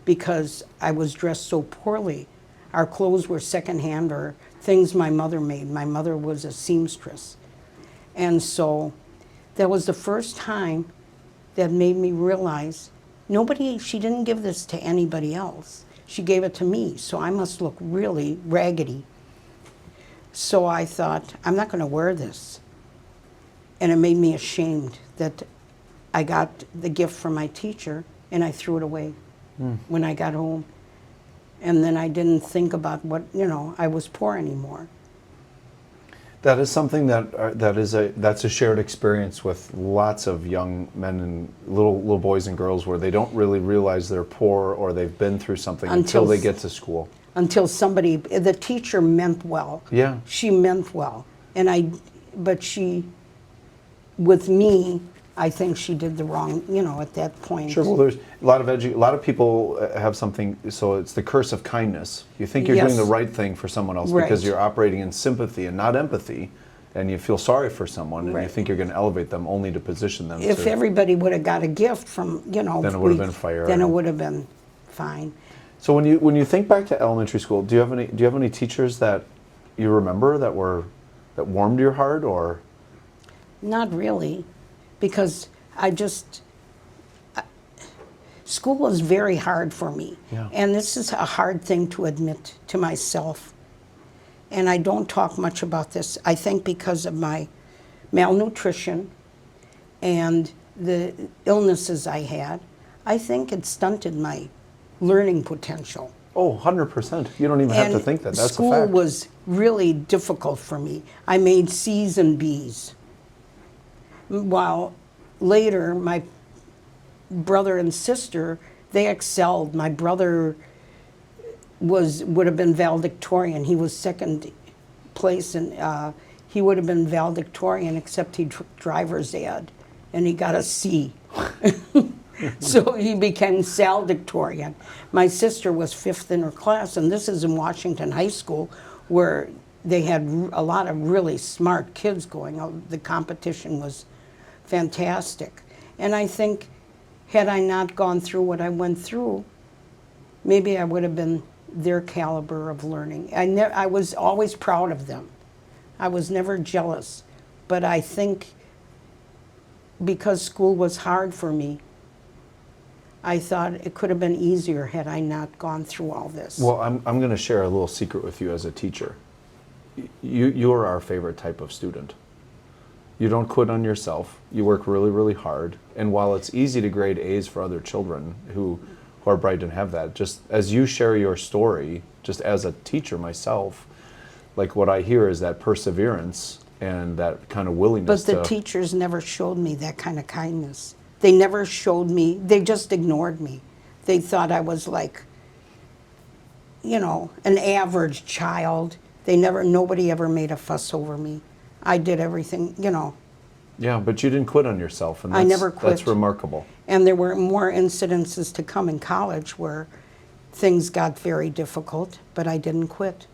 because I was dressed so poorly. Our clothes were secondhand or things my mother made. My mother was a seamstress. And so that was the first time that made me realize she didn't give this to anybody else. She gave it to me, so I must look really raggedy. So I thought, I'm not going to wear this. And it made me ashamed that I got the gift from my teacher and I threw it away when I got home. And then I didn't think about I was poor anymore. That is something that's a shared experience with lots of young men and little boys and girls where they don't really realize they're poor or they've been through something until they get to school. Until the teacher meant well. Yeah. She meant well. But with me, I think she did the wrong, at that point. Sure. Well, there's a lot of people have something. So it's the curse of kindness. You think you're doing the right thing for someone else because you're operating in sympathy and not empathy, and you feel sorry for someone, and you think you're going to elevate them only to position them. If everybody would have got a gift from, then it would have been fire. Then it would have been fine. So when you think back to elementary school, do you have any teachers that you remember that warmed your heart, or? Not really, because school was very hard for me. Yeah. And this is a hard thing to admit to myself. And I don't talk much about this, I think because of my malnutrition and the illnesses I had. I think it stunted my learning potential. Oh, 100%. You don't even have to think that. That's a fact. School was really difficult for me. I made C's and B's. While later, my brother and sister, they excelled. My brother would have been valedictorian. He was second place, and he would have been valedictorian, except he took driver's ed, and he got a C. So he became salvatorian. My sister was fifth in her class, and this is in Washington High School, where they had a lot of really smart kids going out. The competition was fantastic. And I think, had I not gone through what I went through, maybe I would have been their caliber of learning. I was always proud of them. I was never jealous. But I think because school was hard for me, I thought it could have been easier had I not gone through all this. Well, I'm going to share a little secret with you as a teacher. You're our favorite type of student. You don't quit on yourself. You work really, really hard. And while it's easy to grade A's for other children who are bright and have that, just as you share your story, just as a teacher myself, like what I hear is that perseverance and that kind of willingness But the teachers never showed me that kind of kindness. They never showed me, they just ignored me. They thought I was like, an average child. Nobody ever made a fuss over me. I did everything, Yeah, but you didn't quit on yourself, and I never quit. That's remarkable. And there were more incidences to come in college where things got very difficult, but I didn't quit.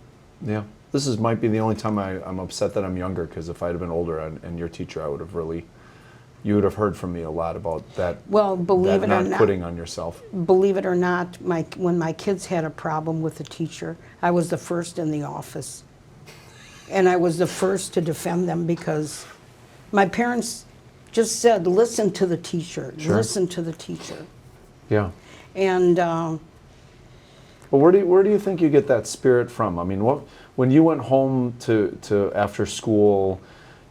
Yeah. This might be the only time I'm upset that I'm younger, because if I'd have been older and your teacher, you would have heard from me a lot about that. Well, believe it or not not, quitting on yourself. Believe it or not, when my kids had a problem with the teacher, I was the first in the office. And I was the first to defend them because my parents just said, listen to the teacher, listen to the teacher. Yeah. And well, where do you think you get that spirit from? I mean, when you went home to after school,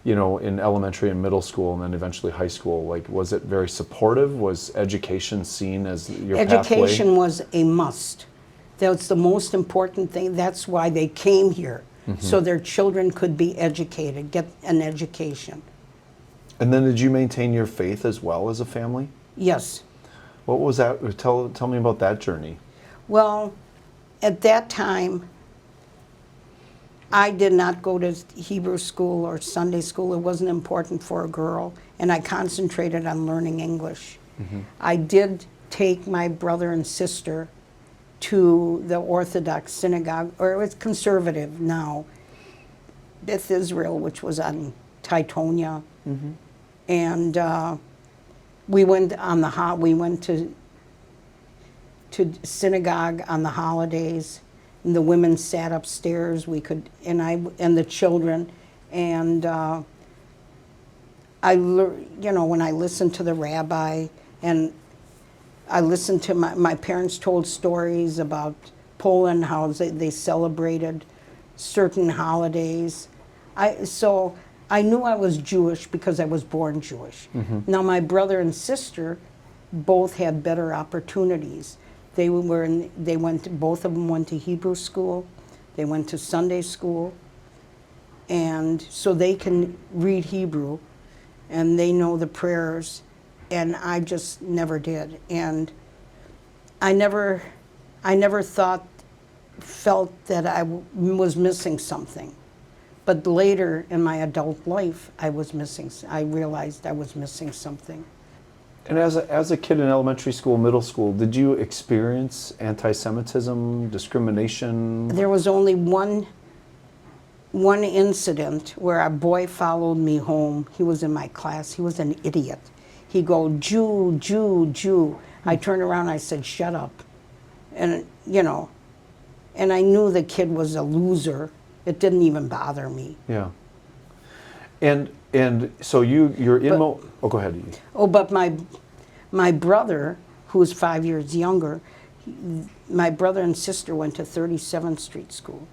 in elementary and middle school, and then eventually high school, like, was it very supportive? Was education seen as your pathway? Education was a must. That's the most important thing. That's why they came here. so their children could be educated, get an education. And then did you maintain your faith as well as a family? Yes. What was that? Tell me about that journey. Well, at that time, I did not go to Hebrew school or Sunday school. It wasn't important for a girl, and I concentrated on learning English. I did take my brother and sister to the Orthodox synagogue, or it was conservative now, Beth Israel, which was on Titonia, and we went to synagogue on the holidays, and the women sat upstairs. We could, and the children, and when I listened to the rabbi, and I listened to my parents told stories about Poland, how they celebrated certain holidays. So I knew I was Jewish because I was born Jewish. Now my brother and sister both had better opportunities. Both of them went to Hebrew school. They went to Sunday school, and so they can read Hebrew, and they know the prayers, and I just never did. And I never felt that I was missing something. But later in my adult life, I realized I was missing something. And as a kid in elementary school, middle school, did you experience anti-Semitism, discrimination? There was only one incident where a boy followed me home. He was in my class. He was an idiot. He'd go, Jew, Jew, Jew. I turned around, I said, shut up. And, and I knew the kid was a loser. It didn't even bother me. Yeah. And so you're in oh, go ahead. Oh, but my brother, who was 5 years younger, my brother and sister went to 37th Street School.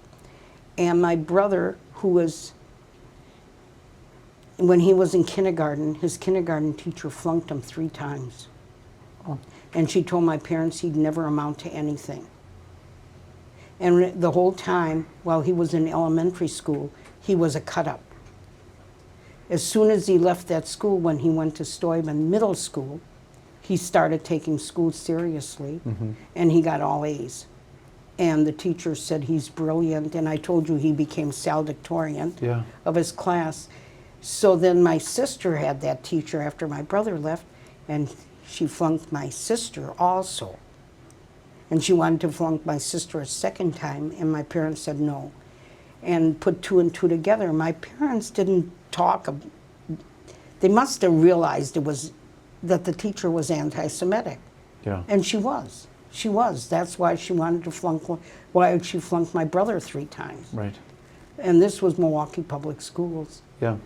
And my brother, when he was in kindergarten, his kindergarten teacher flunked him 3 times. Oh. And she told my parents he'd never amount to anything. And the whole time, while he was in elementary school, he was a cut-up. As soon as he left that school, when he went to Stuyvesant Middle School, he started taking school seriously, and he got all A's. And the teacher said he's brilliant, and I told you he became salutatorian of his class. So then my sister had that teacher after my brother left, and she flunked my sister also. And she wanted to flunk my sister a second time, and my parents said no. And put 2 and 2 together. My parents didn't talk. They must have realized that the teacher was anti-Semitic. Yeah. And she was. She was. That's why she wanted to why she flunked my brother 3 times. Right. And this was Milwaukee Public Schools. Yeah.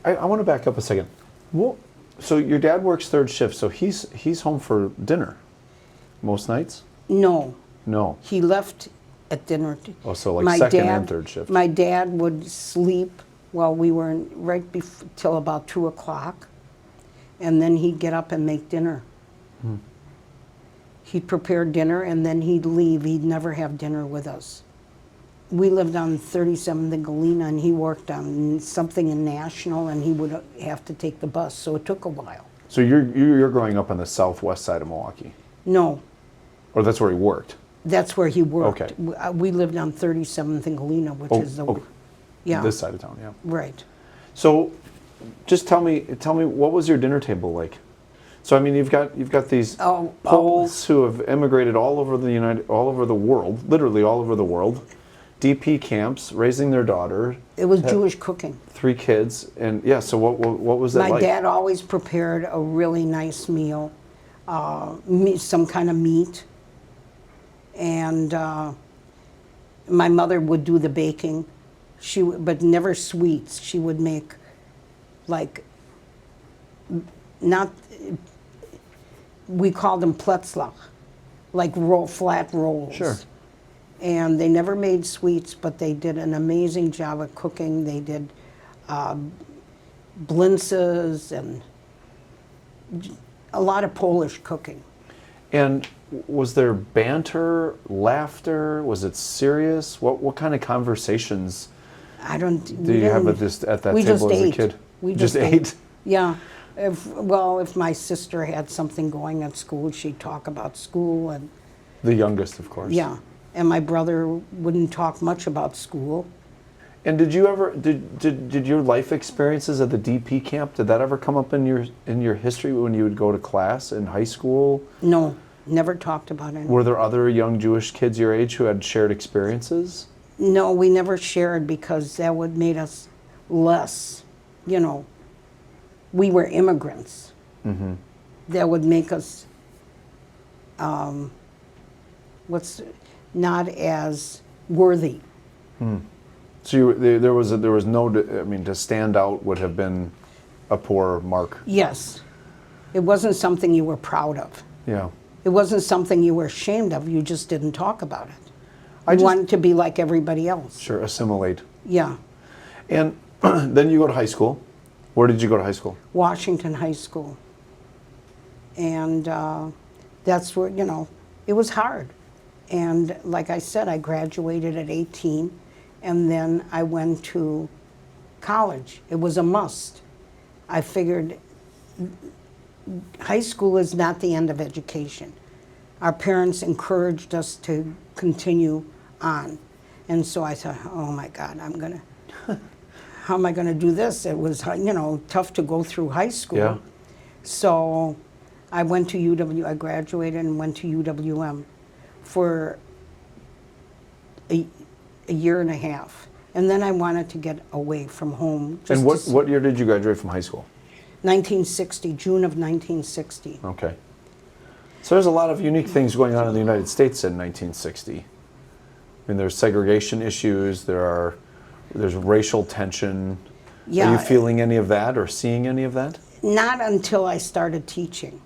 I want to back up a second. Well, so your dad works 3rd shift, so he's home for dinner most nights? No. No. He left at dinner. Oh, so like second and 3rd shift. My dad would sleep while we were till about 2 o'clock, and then he'd get up and make dinner. He'd prepare dinner, and then he'd leave. He'd never have dinner with us. We lived on 37th and Galena, and he worked on something in National, and he would have to take the bus, so it took a while. So you're growing up on the southwest side of Milwaukee? No. Or that's where he worked? That's where he worked. Okay. We lived on 37th and Galena, which is the... Yeah. This side of town, yeah. Right. So just tell me what was your dinner table like? So I mean you've got these Poles who have immigrated all over the world, literally all over the world. DP camps, raising their daughter. It was Jewish cooking. 3 kids, and yeah. So what was that like? My dad always prepared a really nice meal, some kind of meat, and my mother would do the baking. But never sweets. She would make we called them pletzlach, like flat rolls. Sure. And they never made sweets, but they did an amazing job of cooking. They did blintzes and a lot of Polish cooking. And Was there banter, laughter? Was it serious? What kind of conversations I don't. do you have at that we just table as a ate. kid? We just just ate. Yeah. If my sister had something going at school, she'd talk about school, and The youngest, of course. yeah. And my brother wouldn't talk much about school. And did you ever did your life experiences at the DP camp, did that ever come up in your history when you would go to class in high school? No, never talked about it. Were there other young Jewish kids your age who had shared experiences? No, we never shared because that would made us less, you know. We were immigrants. Mm-hmm. That would make us not as worthy. So there was no, I mean, to stand out would have been a poor mark. Yes. It wasn't something you were proud of. Yeah. It wasn't something you were ashamed of. You just didn't talk about it. I You just- wanted to be like everybody else. Sure, assimilate. Yeah. And then you go to high school. Where did you go to high school? Washington High School. And that's where, you know, it was hard. And like I said, I graduated at 18, and then I went to college. It was a must. I figured high school is not the end of education. Our parents encouraged us to continue on. And so I thought, oh my God, how am I gonna do this? It was, you know, tough to go through high school. Yeah. So I went to UW, I graduated and went to UWM for a year and a half. And then I wanted to get away from home. And to what year did you graduate from high school? 1960, June of 1960. Okay. So there's a lot of unique things going on in the United States in 1960. I mean, there's segregation issues, there's racial tension. Yeah. Are you feeling any of that or seeing any of that? Not until I started teaching.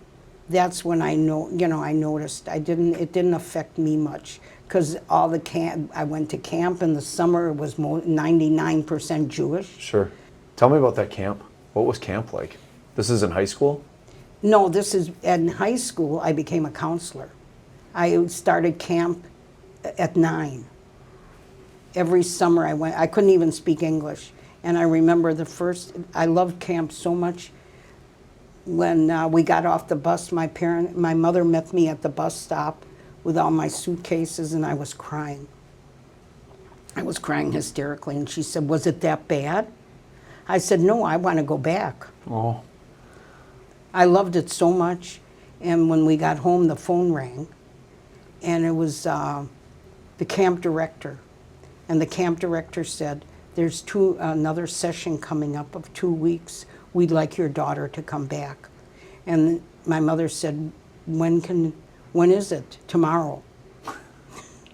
That's when I noticed. It didn't affect me much because all the camp, I went to camp in the summer, it was 99% Jewish. Sure. Tell me about that camp. What was camp like? This is in high school? No, this is, in high school, I became a counselor. I started camp at 9. Every summer I went, I couldn't even speak English. And I remember I loved camp so much. When we got off the bus, my mother met me at the bus stop with all my suitcases, and I was crying. I was crying hysterically, and she said, "Was it that bad?" I said, "No, I want to go back." Oh. I loved it so much. And when we got home, the phone rang, and it was the camp director. And the camp director said, "There's another session coming up of 2 weeks. We'd like your daughter to come back." And my mother said, when is it? Tomorrow.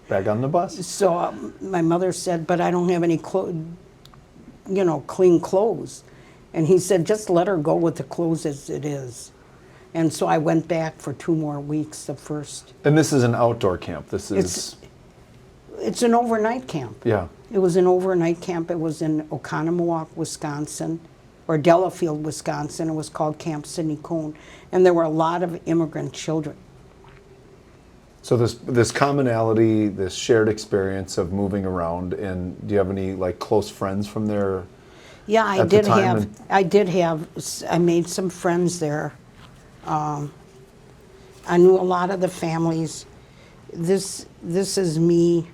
Back on the bus? So my mother said, "But I don't have any clean clothes." And he said, "Just let her go with the clothes as it is." And so I went back for 2 more weeks, the first. And this is an outdoor camp. This is... It's an overnight camp. Yeah. It was an overnight camp. It was in Oconomowoc, Wisconsin, or Delafield, Wisconsin. It was called Camp Sidney Cone. And there were a lot of immigrant children. So this commonality, this shared experience of moving around, and do you have any like close friends from there? Yeah, At the time I made some friends there. I knew a lot of the families. This is me,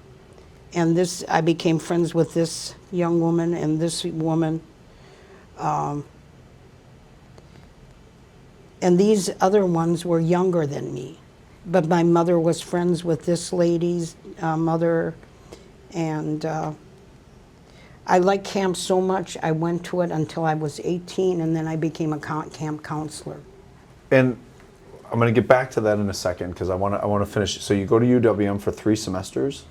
and I became friends with this young woman and this woman. And these other ones were younger than me. But my mother was friends with this lady's mother, and I liked camp so much, I went to it until I was 18, and then I became a camp counselor. And I'm going to get back to that in a second because I want to finish. So you go to UWM for 3 semesters,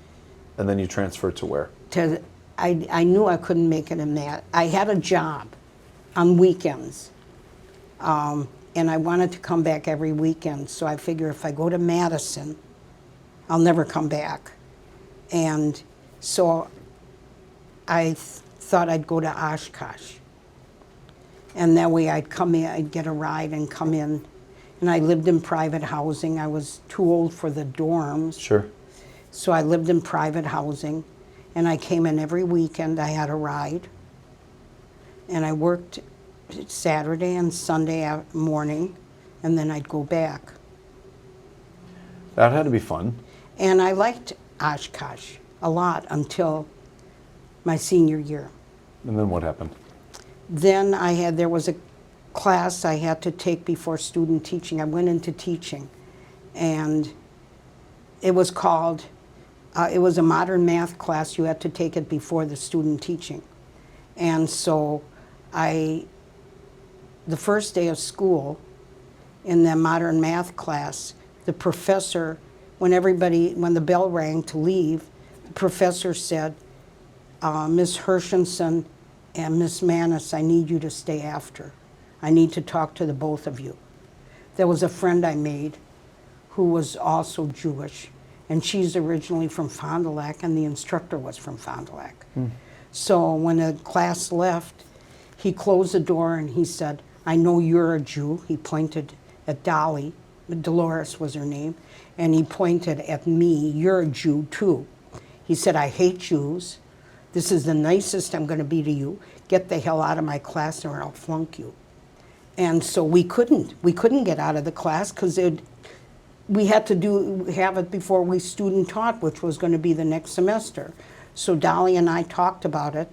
and then you transfer to where? I knew I couldn't make it in that. I had a job on weekends, and I wanted to come back every weekend. So I figure if I go to Madison, I'll never come back. And so I thought I'd go to Oshkosh. And that way I'd come in, I'd get a ride and come in. And I lived in private housing. I was too old for the dorms. Sure. So I lived in private housing. And I came in every weekend. I had a ride. And I worked Saturday and Sunday morning. And then I'd go back. That had to be fun. And I liked Oshkosh a lot until my senior year. And then what happened? Then there was a class I had to take before student teaching. I went into teaching, and it was called, it was a modern math class. You had to take it before the student teaching. And so the first day of school in the modern math class, the professor, when the bell rang to leave, the professor said, Miss Hershenson and Miss Manis, I need you to stay after. I need to talk to the both of you. There was a friend I made who was also Jewish, and she's originally from Fond du Lac, and the instructor was from Fond du Lac. So when the class left, he closed the door and he said, I know you're a Jew. He pointed at Dolly, Dolores was her name, and he pointed at me, you're a Jew too. He said, I hate Jews. This is the nicest I'm going to be to you. Get the hell out of my class or I'll flunk you. And so we couldn't get out of the class because we had to have it before we student taught, which was going to be the next semester. So Dolly and I talked about it.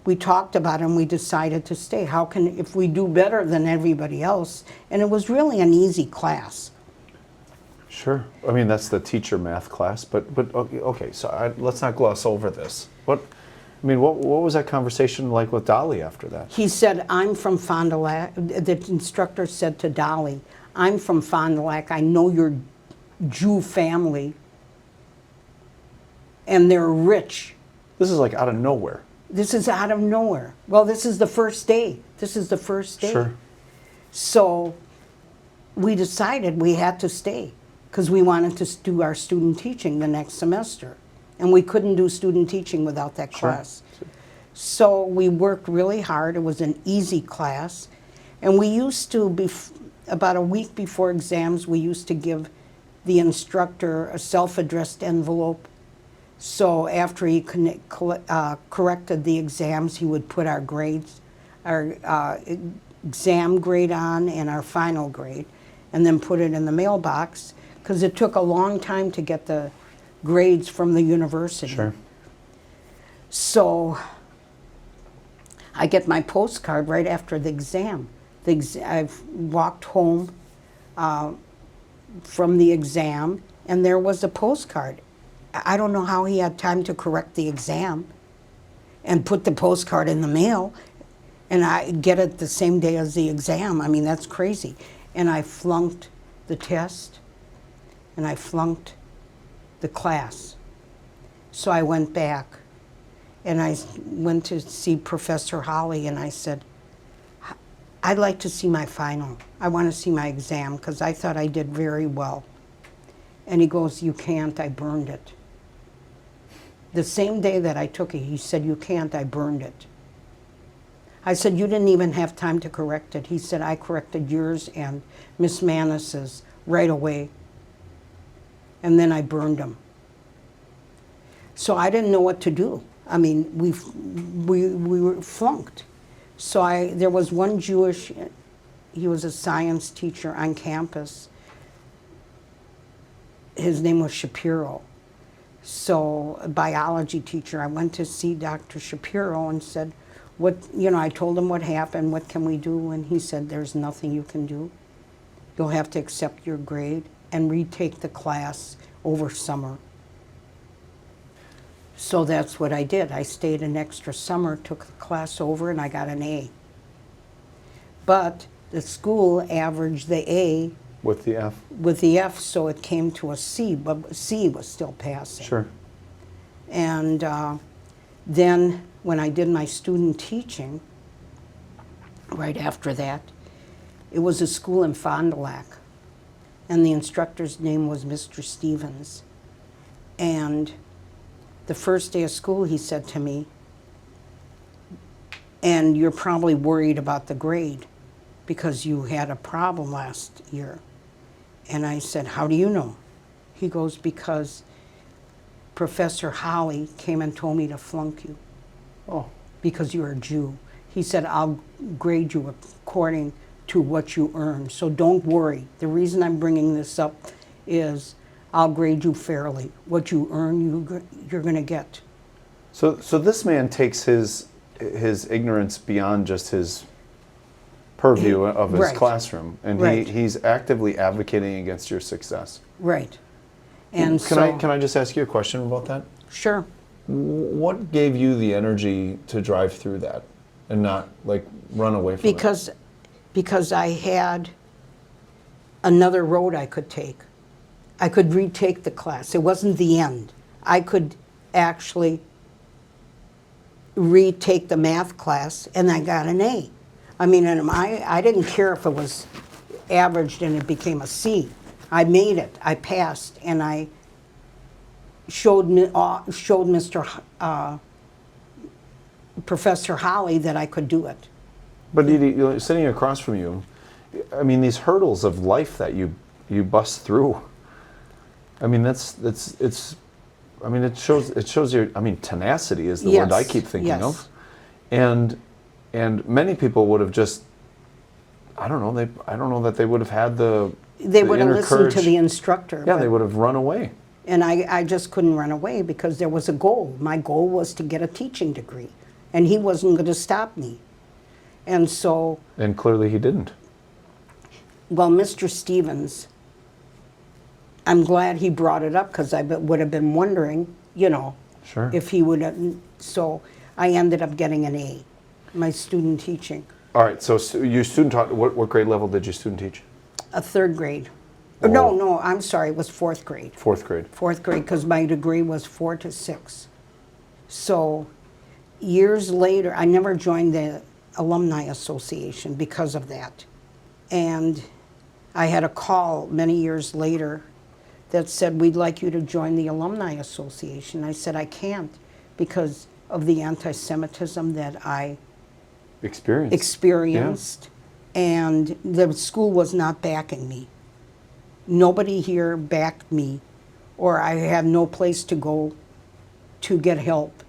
We talked about it and we decided to stay. If we do better than everybody else? And it was really an easy class. Sure. I mean, that's the teacher math class, but okay, so let's not gloss over this. What was that conversation like with Dolly after that? He said, I'm from Fond du Lac. The instructor said to Dolly, I'm from Fond du Lac. I know your Jew family, and they're rich. This is like out of nowhere. This is out of nowhere. Well, this is the first day. Sure. So we decided we had to stay because we wanted to do our student teaching the next semester. And we couldn't do student teaching without that class. Sure. So we worked really hard. It was an easy class. And we used to, about a week before exams, we used to give the instructor a self-addressed envelope. So after he corrected the exams, he would put our grades, our exam grade on and our final grade, and then put it in the mailbox, because it took a long time to get the grades from the university. Sure. So I get my postcard right after the exam. I've walked home from the exam, and there was a postcard. I don't know how he had time to correct the exam and put the postcard in the mail, and I get it the same day as the exam. I mean, that's crazy. And I flunked the test, and I flunked the class. So I went back, and I went to see Professor Holly, and I said, I'd like to see my final. I want to see my exam, because I thought I did very well. And he goes, you can't, I burned it. The same day that I took it, he said, you can't, I burned it. I said, you didn't even have time to correct it. He said, I corrected yours and Miss Manis's right away. And then I burned them. So I didn't know what to do. I mean, we were flunked. So there was one Jewish, he was a science teacher on campus. His name was Shapiro. So a biology teacher, I went to see Dr. Shapiro and said, I told him what happened, what can we do? And he said, there's nothing you can do. You'll have to accept your grade and retake the class over summer. So that's what I did. I stayed an extra summer, took the class over, and I got an A. But the school averaged the A With the F? with the F, so it came to a C, but C was still passing. Sure. And then when I did my student teaching, right after that, it was a school in Fond du Lac, and the instructor's name was Mr. Stevens. And the first day of school, he said to me, and you're probably worried about the grade. because you had a problem last year. And I said, how do you know? He goes, because Professor Holly came and told me to flunk you Oh, because you're a Jew. He said, I'll grade you according to what you earn. So don't worry. The reason I'm bringing this up is I'll grade you fairly. What you earn, you're going to get. so this man takes his ignorance beyond just his purview of his Right. classroom, and Right. he's actively advocating against your success. Right. And Can I just ask you a question about that? Sure. What gave you the energy to drive through that and not like run away from it? Because I had another road I could take. I could retake the class. It wasn't the end. I could actually retake the math class, and I got an A. I mean, and I didn't care if it was averaged and it became a C. I made it. I passed, and I showed Professor Holly that I could do it. But Edie, sitting across from you, I mean, these hurdles of life that you bust through. I mean, I mean, it shows your. I mean, tenacity is the word I Yes, keep thinking yes. of, and many people would have just. I don't know. I don't know that they would have had the. They the would have inner listened to courage. the instructor. Yeah, but- they would have run away. And I just couldn't run away because there was a goal. My goal was to get a teaching degree, and he wasn't going to stop me. And so, And clearly he didn't. well, Mr. Stevens, I'm glad he brought it up because I would have been wondering, Sure. if he would have. So I ended up getting an A, my student teaching, All right. So you student taught. What grade level did you student teach? a third grade. Oh. No, I'm sorry, it was fourth grade. Fourth grade. Fourth grade, because my degree was 4 to 6. So years later, I never joined the Alumni Association because of that. And I had a call many years later that said, we'd like you to join the Alumni Association. I said, I can't because of the anti-Semitism that I Experience. experienced, and the school was not backing me. Nobody here backed me, or I had no place to go to get help.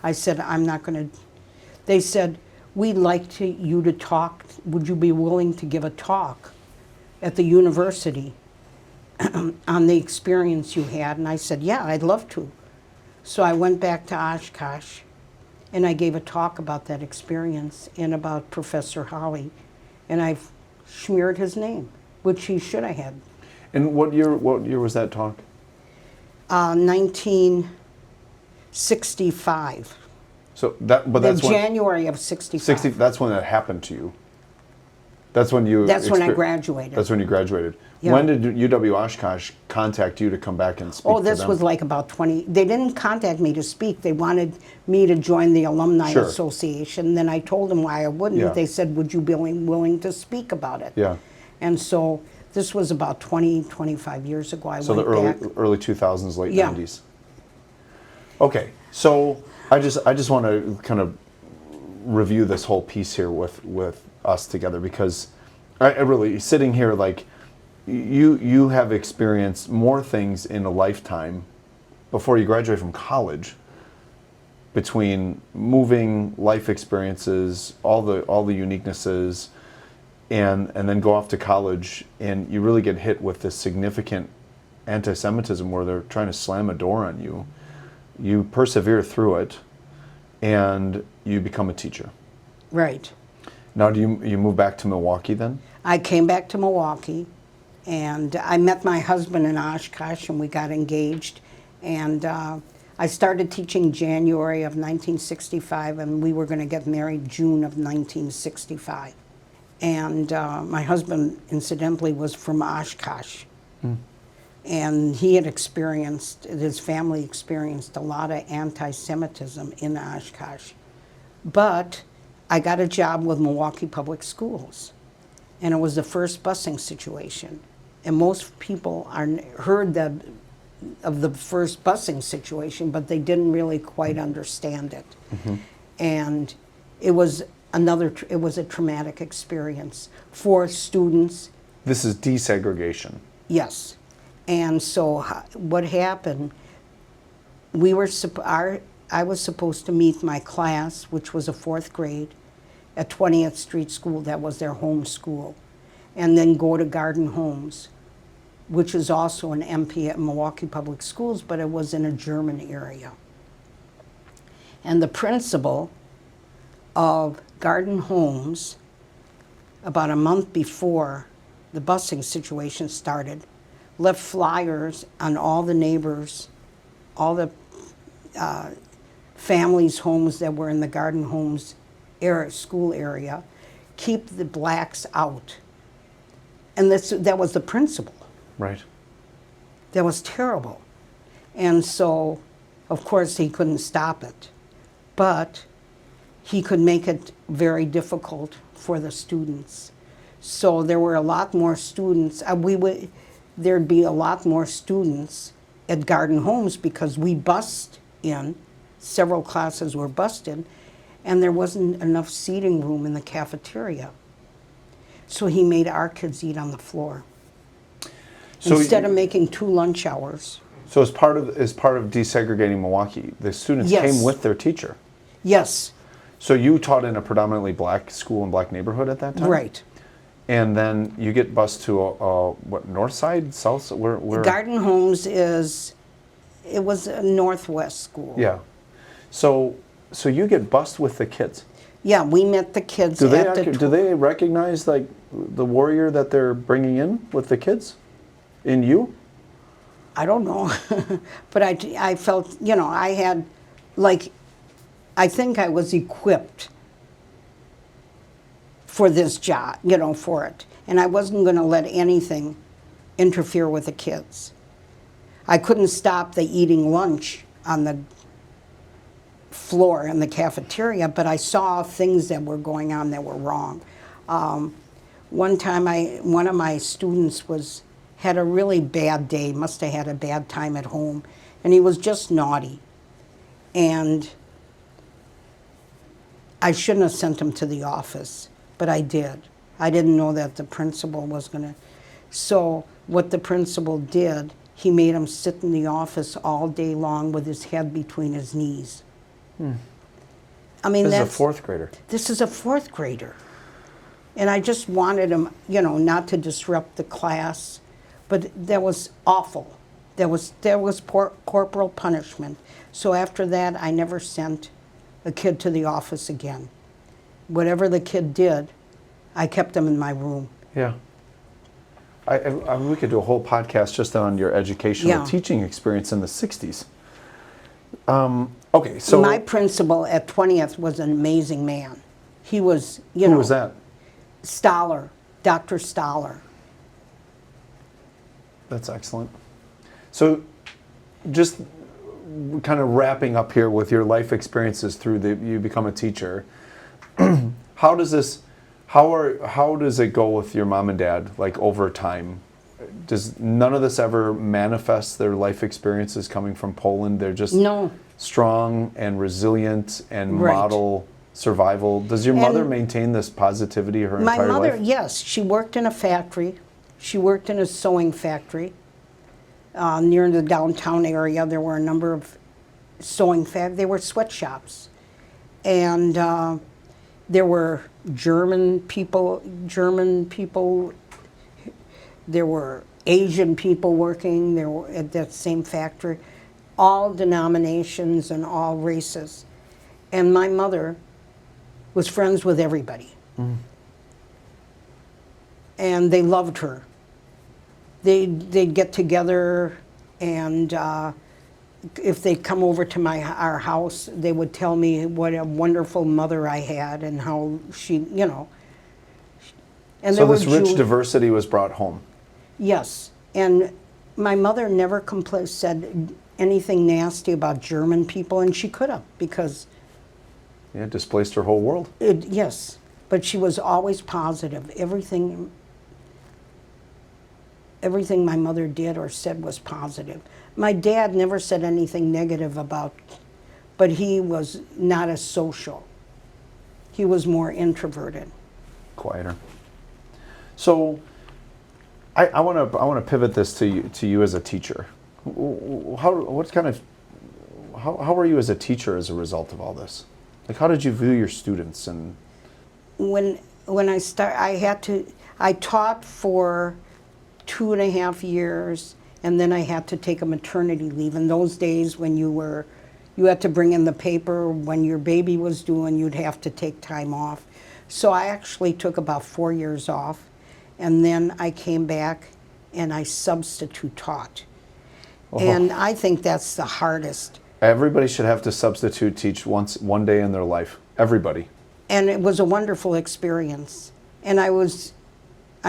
I said, I'm not going to. They said, we'd like you to talk. Would you be willing to give a talk at the university on the experience you had? And I said, yeah, I'd love to. So I went back to Oshkosh, and I gave a talk about that experience and about Professor Holly, and I smeared his name, which he should have had. And what year was that talk? 1965. So that's when January of 65. 60. That's when that happened to you. That's when you. That's when I graduated. That's when you graduated. Yeah. When did UW Oshkosh contact you to come back and speak? Oh, to this them? was like about 20. They didn't contact me to speak. They wanted me to join the Alumni Sure. Association. Then I told them why I wouldn't. Yeah. They said, would you be willing to speak about it? Yeah. And so this was about 20, 25 years ago. I So the went back. early 2000s, late Yeah. 90s. Okay, so I just want to kind of review this whole piece here with us together, because I really sitting here like you have experienced more things in a lifetime before you graduate from college, between moving life experiences, all the uniquenesses, and then go off to college, and you really get hit with this significant anti-Semitism where they're trying to slam a door on you. You persevere through it, and you become a teacher. Right. Now, do you move back to Milwaukee then? I came back to Milwaukee, and I met my husband in Oshkosh, and we got engaged. And I started teaching January of 1965, and we were going to get married June of 1965. And my husband, incidentally, was from Oshkosh. And he had his family experienced a lot of anti-Semitism in Oshkosh. But I got a job with Milwaukee Public Schools, and it was the first busing situation. And most people heard of the first busing situation, but they didn't really quite understand it. And it was it was a traumatic experience for students. This is desegregation. Yes. And so what happened, I was supposed to meet my class, which was a 4th grade, at 20th Street School. That was their home school. And then go to Garden Homes, which is also an MP at Milwaukee Public Schools, but it was in a German area. And the principal of Garden Homes, about a month before the busing situation started, left flyers on all the neighbors, all the families' homes that were in the Garden Homes school area, keep the blacks out. And that was the principal. Right. That was terrible. And so, of course, he couldn't stop it. But he could make it very difficult for the students. So there were a lot more students. There'd be a lot more students at Garden Homes because we bussed in. Several classes were bussed in, and there wasn't enough seating room in the cafeteria. So he made our kids eat on the floor instead of making 2 lunch hours. So as part of desegregating Milwaukee, the students Yes. came with their teacher. Yes, So you taught in a predominantly black school and black neighborhood at that time? right. And then you get bused to what, north side, south side? Where? Garden Homes it was a northwest school. Yeah. So you get bused with the kids. Yeah, we met the kids Do at the... do they recognize like the warrior that they're bringing in with the kids? In you? I don't know. But I felt, I had, I think I was equipped for this job, for it. And I wasn't going to let anything interfere with the kids. I couldn't stop the eating lunch on the floor in the cafeteria, but I saw things that were going on that were wrong. One time, one of my students had a really bad day, must have had a bad time at home, and he was just naughty. And I shouldn't have sent him to the office, but I did. I didn't know that the principal was going to. So what the principal did, he made him sit in the office all day long with his head between his knees. I mean, This is a 4th grader. This is a 4th grader. And I just wanted him, not to disrupt the class, but that was awful. There was corporal punishment. So after that, I never sent a kid to the office again. Whatever the kid did, I kept him in my room. Yeah. We could do a whole podcast just on your educational teaching experience in the 60s. Okay, so... My principal at 20th was an amazing man. He was, Who was that? Stoller, Dr. Stoller. That's excellent. So just kind of wrapping up here with your life experiences through you become a teacher. How does it go with your mom and dad, like over time? Does none of this ever manifest their life experiences coming from Poland? They're just strong and resilient and model survival. Does your mother maintain this positivity her entire life? My mother, yes. She worked in a factory. She worked in a sewing factory near the downtown area. There were a number of sewing factories. They were sweatshops. And there were German people. There were Asian people working there at that same factory, all denominations and all races. And my mother was friends with everybody. And they loved her. They'd get together, and if they'd come over to our house, they would tell me what a wonderful mother I had and how she, And so this rich diversity was brought home. Yes, and my mother never said anything nasty about German people, and she could have, because... Yeah, it displaced her whole world. Yes, but she was always positive. Everything my mother did or said was positive. My dad never said anything negative but he was not as social. He was more introverted. Quieter. So I want to pivot this to you as a teacher. How are you as a teacher as a result of all this? Like, how did you view your students? And When I taught for 2.5 years, and then I had to take a maternity leave. In those days, when you had to bring in the paper when your baby was due, and you'd have to take time off. So I actually took about 4 years off, and then I came back and I substitute taught. And I think that's the hardest. everybody should have to substitute teach one day in their life. Everybody. And it was a wonderful experience. And I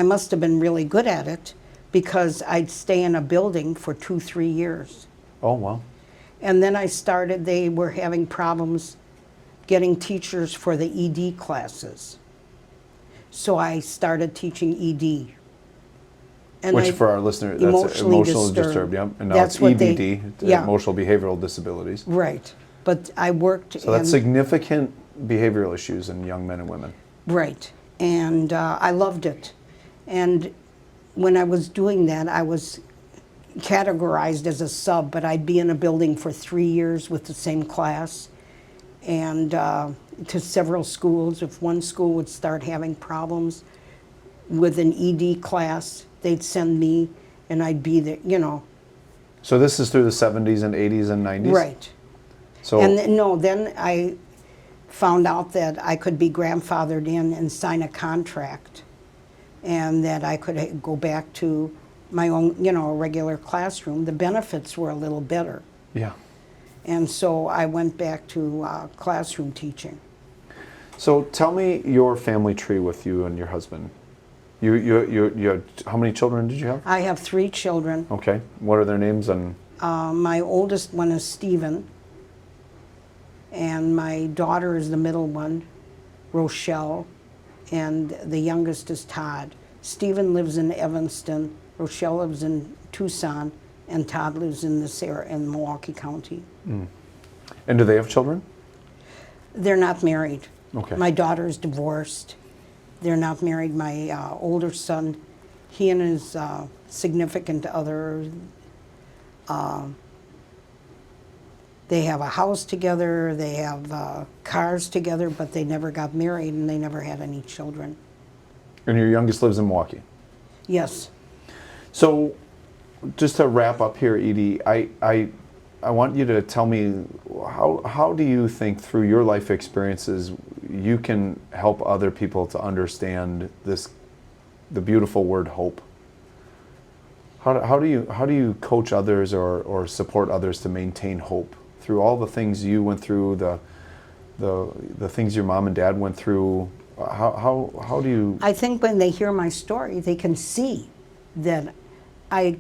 must have been really good at it, because I'd stay in a building for 2-3 years. Oh, wow. And then they were having problems getting teachers for the ED classes. So I started teaching ED. And Which for our listeners, that's emotionally disturbed. Yep. And now That's it's what EBD, emotional behavioral disabilities. Right. But I worked. So that's significant behavioral issues in young men and women. Right. And I loved it. And when I was doing that, I was categorized as a sub, but I'd be in a building for 3 years with the same class, and to several schools. If one school would start having problems with an ED class, they'd send me, and I'd be there, So this is through the 70s and 80s and 90s? Right. So Then I found out that I could be grandfathered in and sign a contract, and that I could go back to my own, a regular classroom. The benefits were a little better. yeah. And so I went back to classroom teaching. So tell me your family tree with you and your husband. You had, how many children did you have? I have 3 children. Okay. What are their names? And My oldest one is Stephen, and my daughter is the middle one, Rochelle, and the youngest is Todd. Stephen lives in Evanston, Rochelle lives in Tucson, and Todd lives in in Milwaukee County. And do they have children? They're not married. Okay. My daughter's divorced. They're not married. My older son, he and his significant other, they have a house together, they have cars together, but they never got married, and they never had any children. And your youngest lives in Milwaukee. Yes. So just to wrap up here, Edie, I want you to tell me how do you think through your life experiences you can help other people to understand the beautiful word hope? How do you coach others or support others to maintain hope through all the things you went through, the things your mom and dad went through? How do you? I think when they hear my story, they can see that I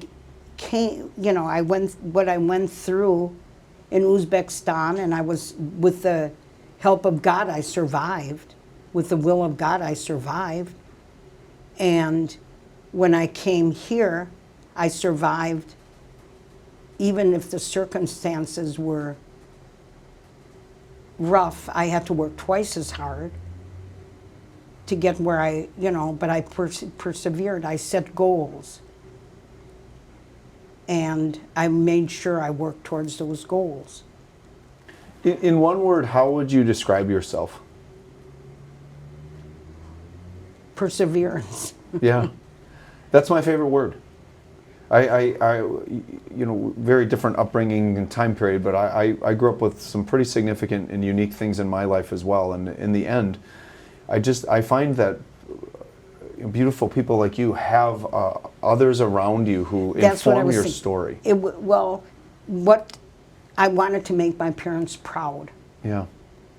went through in Uzbekistan, and I was, with the help of God, I survived. With the will of God, I survived. And when I came here, I survived, even if the circumstances were rough. I had to work twice as hard to get where but I persevered. I set goals. And I made sure I worked towards those goals. In one word, how would you describe yourself? Perseverance. Yeah, that's my favorite word. I very different upbringing and time period, but I grew up with some pretty significant and unique things in my life as well. And in the end, I find that beautiful people like you have others around you who inform your story. What I wanted to make my parents proud. Yeah.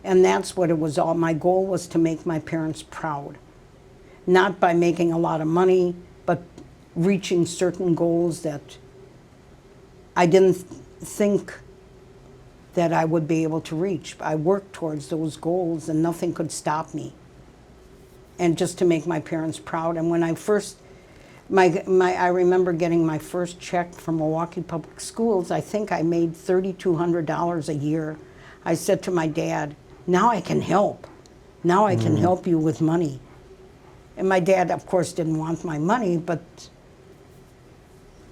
And that's what it was all. My goal was to make my parents proud. Not by making a lot of money, but reaching certain goals that I didn't think that I would be able to reach. I worked towards those goals, and nothing could stop me. And just to make my parents proud. And when I first, I remember getting my first check from Milwaukee Public Schools. I think I made $3,200 a year. I said to my dad, now I can help. Now I can help you with money. And my dad, of course, didn't want my money, but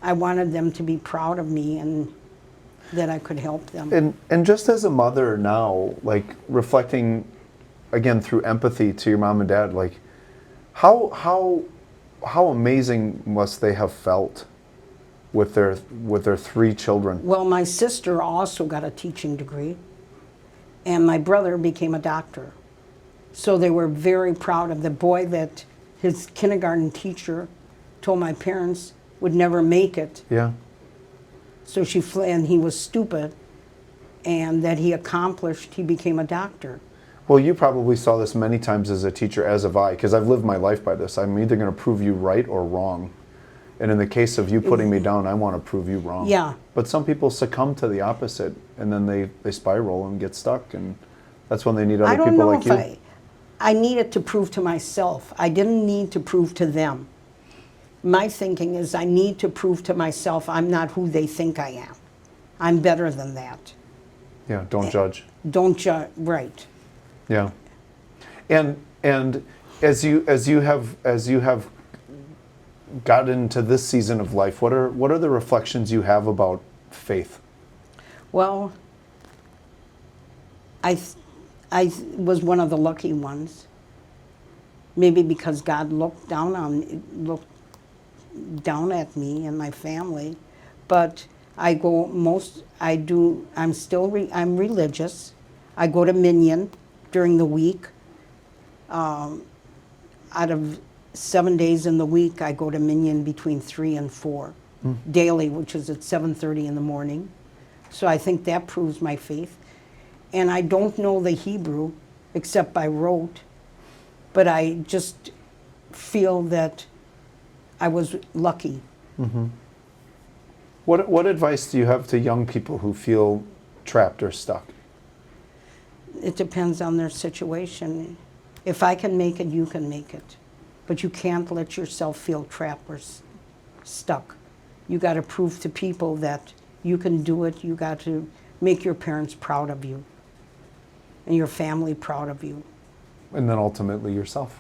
I wanted them to be proud of me and that I could help them. And just as a mother now, like reflecting again through empathy to your mom and dad, like how amazing must they have felt with their 3 children? Well, my sister also got a teaching degree, and my brother became a doctor. So they were very proud of the boy that his kindergarten teacher told my parents would never make it. Yeah. So and he was stupid, and that he accomplished, he became a doctor. Well, you probably saw this many times as a teacher, as have I, because I've lived my life by this. I'm either going to prove you right or wrong. And in the case of you putting me down, I want to prove you wrong. Yeah. But some people succumb to the opposite, and then they spiral and get stuck, and that's when they need I other don't people know like if you. I needed to prove to myself. I didn't need to prove to them. My thinking is I need to prove to myself I'm not who they think I am. I'm better than that. Yeah, don't judge. Don't judge, right. Yeah. And as you have got into this season of life, what are the reflections you have about faith? Well, I was one of the lucky ones. Maybe because God looked down at me and my family, but I'm religious. I go to Minyan during the week. Out of 7 days in the week, I go to Minyan between 3 and 4 daily, which is at 7:30 in the morning. So I think that proves my faith. And I don't know the Hebrew except by rote, but I just feel that I was lucky. Mm-hmm. What advice do you have to young people who feel trapped or stuck? It depends on their situation. If I can make it, you can make it. But you can't let yourself feel trapped or stuck. You got to prove to people that you can do it. You got to make your parents proud of you and your family proud of you. And then ultimately yourself.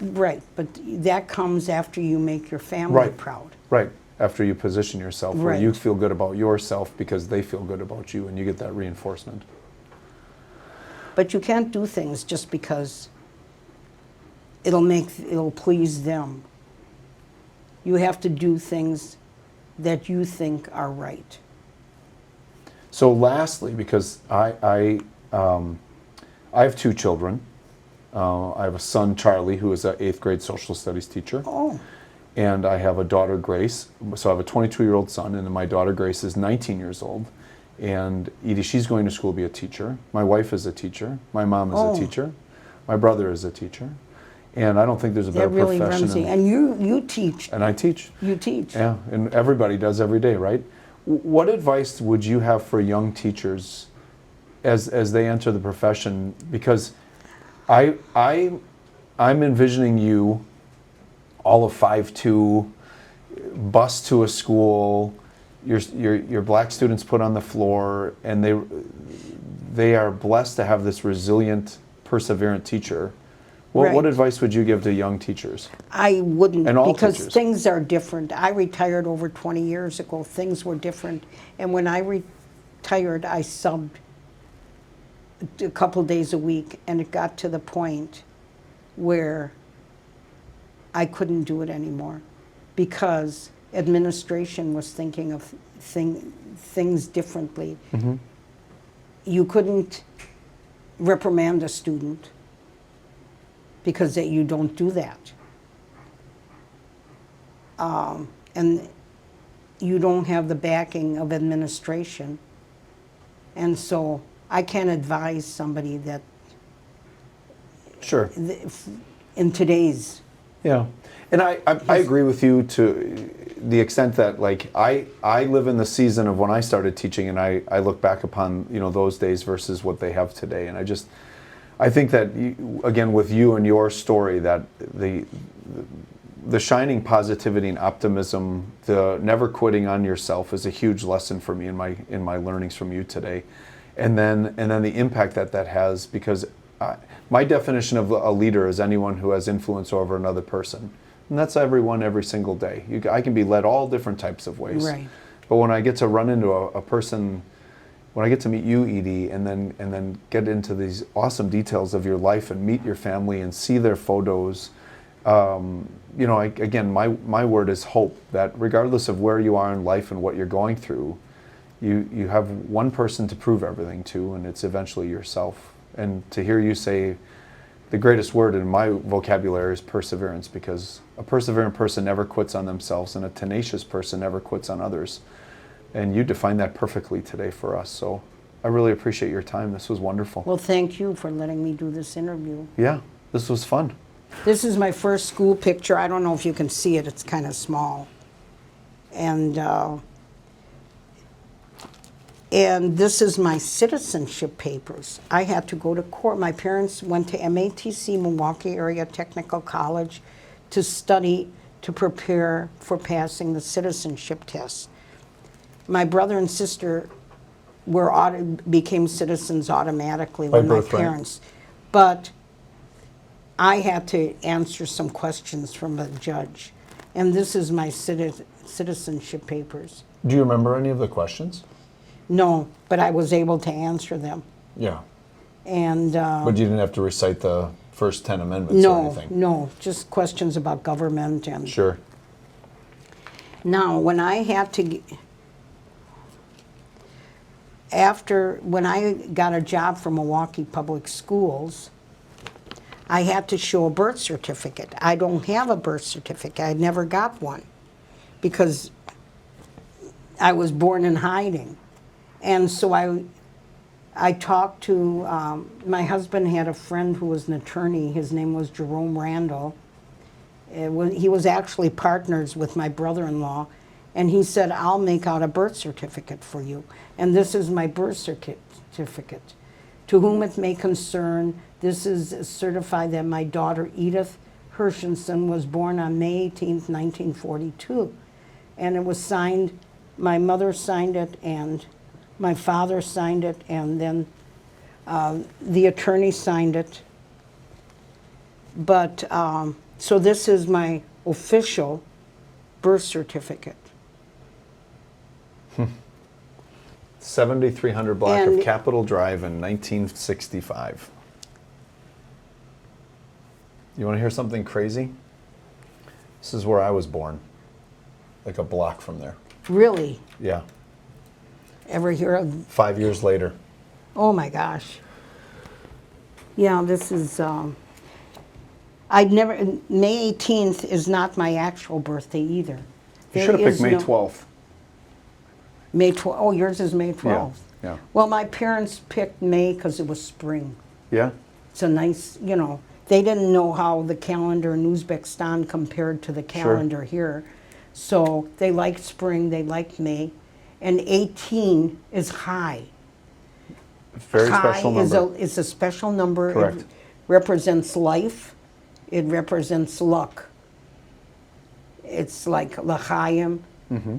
Right, but that comes after you make your family proud. Right, after you position yourself where Right. you feel good about yourself because they feel good about you and you get that reinforcement. But you can't do things just because it'll please them. You have to do things that you think are right. So lastly, because I have 2 children. I have a son, Charlie, who is an 8th grade social studies teacher. Oh, And I have a daughter, Grace. So I have a 22-year-old son, and then my daughter, Grace, is 19 years old. And Edie, she's going to school to be a teacher. My wife is a teacher. My mom is a teacher. My brother is a teacher. And I don't think there's a better that really profession. runs you. And you teach. And I teach. You teach. Yeah, and everybody does every day, right? What advice would you have for young teachers as they enter the profession? Because I'm envisioning you, all of 5'2", bus to a school, your black students put on the floor, and they are blessed to have this resilient, perseverant teacher. What Right. advice would you give to young teachers? I wouldn't, And all because teachers. things are different. I retired over 20 years ago. Things were different. And when I retired, I subbed a couple days a week, and it got to the point where I couldn't do it anymore because administration was thinking of things differently. Mm-hmm. You couldn't reprimand a student because you don't do that. And you don't have the backing of administration. And so I can't advise somebody that Sure. in today's. Yeah, and I agree with you to the extent that, like, I live in the season of when I started teaching, and I look back upon, you know, those days versus what they have today, and I think that again with you and your story, that the shining positivity and optimism, the never quitting on yourself is a huge lesson for me in my learnings from you today, and then the impact that has, because My definition of a leader is anyone who has influence over another person. And that's everyone every single day. I can be led all different types of ways. Right. But when I get to run into a person, when I get to meet you, Edie, and then get into these awesome details of your life and meet your family and see their photos, again, my word is hope, that regardless of where you are in life and what you're going through, you have one person to prove everything to, and it's eventually yourself. And to hear you say the greatest word in my vocabulary is perseverance, because a perseverant person never quits on themselves, and a tenacious person never quits on others. And you defined that perfectly today for us. So I really appreciate your time. This was wonderful. Well, thank you for letting me do this interview. Yeah, this was fun. This is my first school picture. I don't know if you can see it. It's kind of small. And this is my citizenship papers. I had to go to court. My parents went to MATC, Milwaukee Area Technical College, to study, to prepare for passing the citizenship test. My brother and sister became citizens automatically By when my birthright. parents. But I had to answer some questions from the judge. And this is my citizenship papers. Do you remember any of the questions? No, but I was able to answer them. Yeah. And But you didn't have to recite the first 10 amendments or anything? no, just questions about government. And Sure. now, when I had to, when I got a job for Milwaukee Public Schools, I had to show a birth certificate. I don't have a birth certificate. I never got one because I was born in hiding. And so I talked to, my husband had a friend who was an attorney. His name was Jerome Randall. He was actually partners with my brother-in-law. And he said, I'll make out a birth certificate for you. And this is my birth certificate. To whom it may concern, this is certified that my daughter Edith Hershenson was born on May 18th, 1942. And it was signed, my mother signed it, and my father signed it, and then the attorney signed it. But, so this is my official birth certificate. 7300 block And- of Capitol Drive in 1965. You want to hear something crazy? This is where I was born, like a block from there. Really? Yeah, Ever hear of, 5 years later. oh my gosh. Yeah, this is, I'd never, May 18th is not my actual birthday either. You There should have is picked May no- 12th. May 12th, oh, yours is May 12th. Yeah. Well, my parents picked May because it was spring. Yeah? It's a nice, they didn't know how the calendar in Uzbekistan compared to the calendar here. So they liked spring, they liked May. And 18 is high. Very High special number. is a special number. Correct. It represents life. It represents luck. It's like l'chaim. Mm-hmm.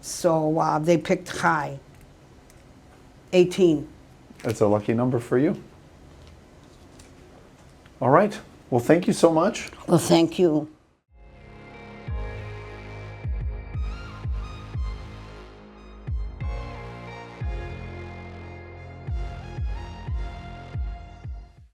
So they picked high. 18. That's a lucky number for you. All right. Well, thank you so much. Well, thank you.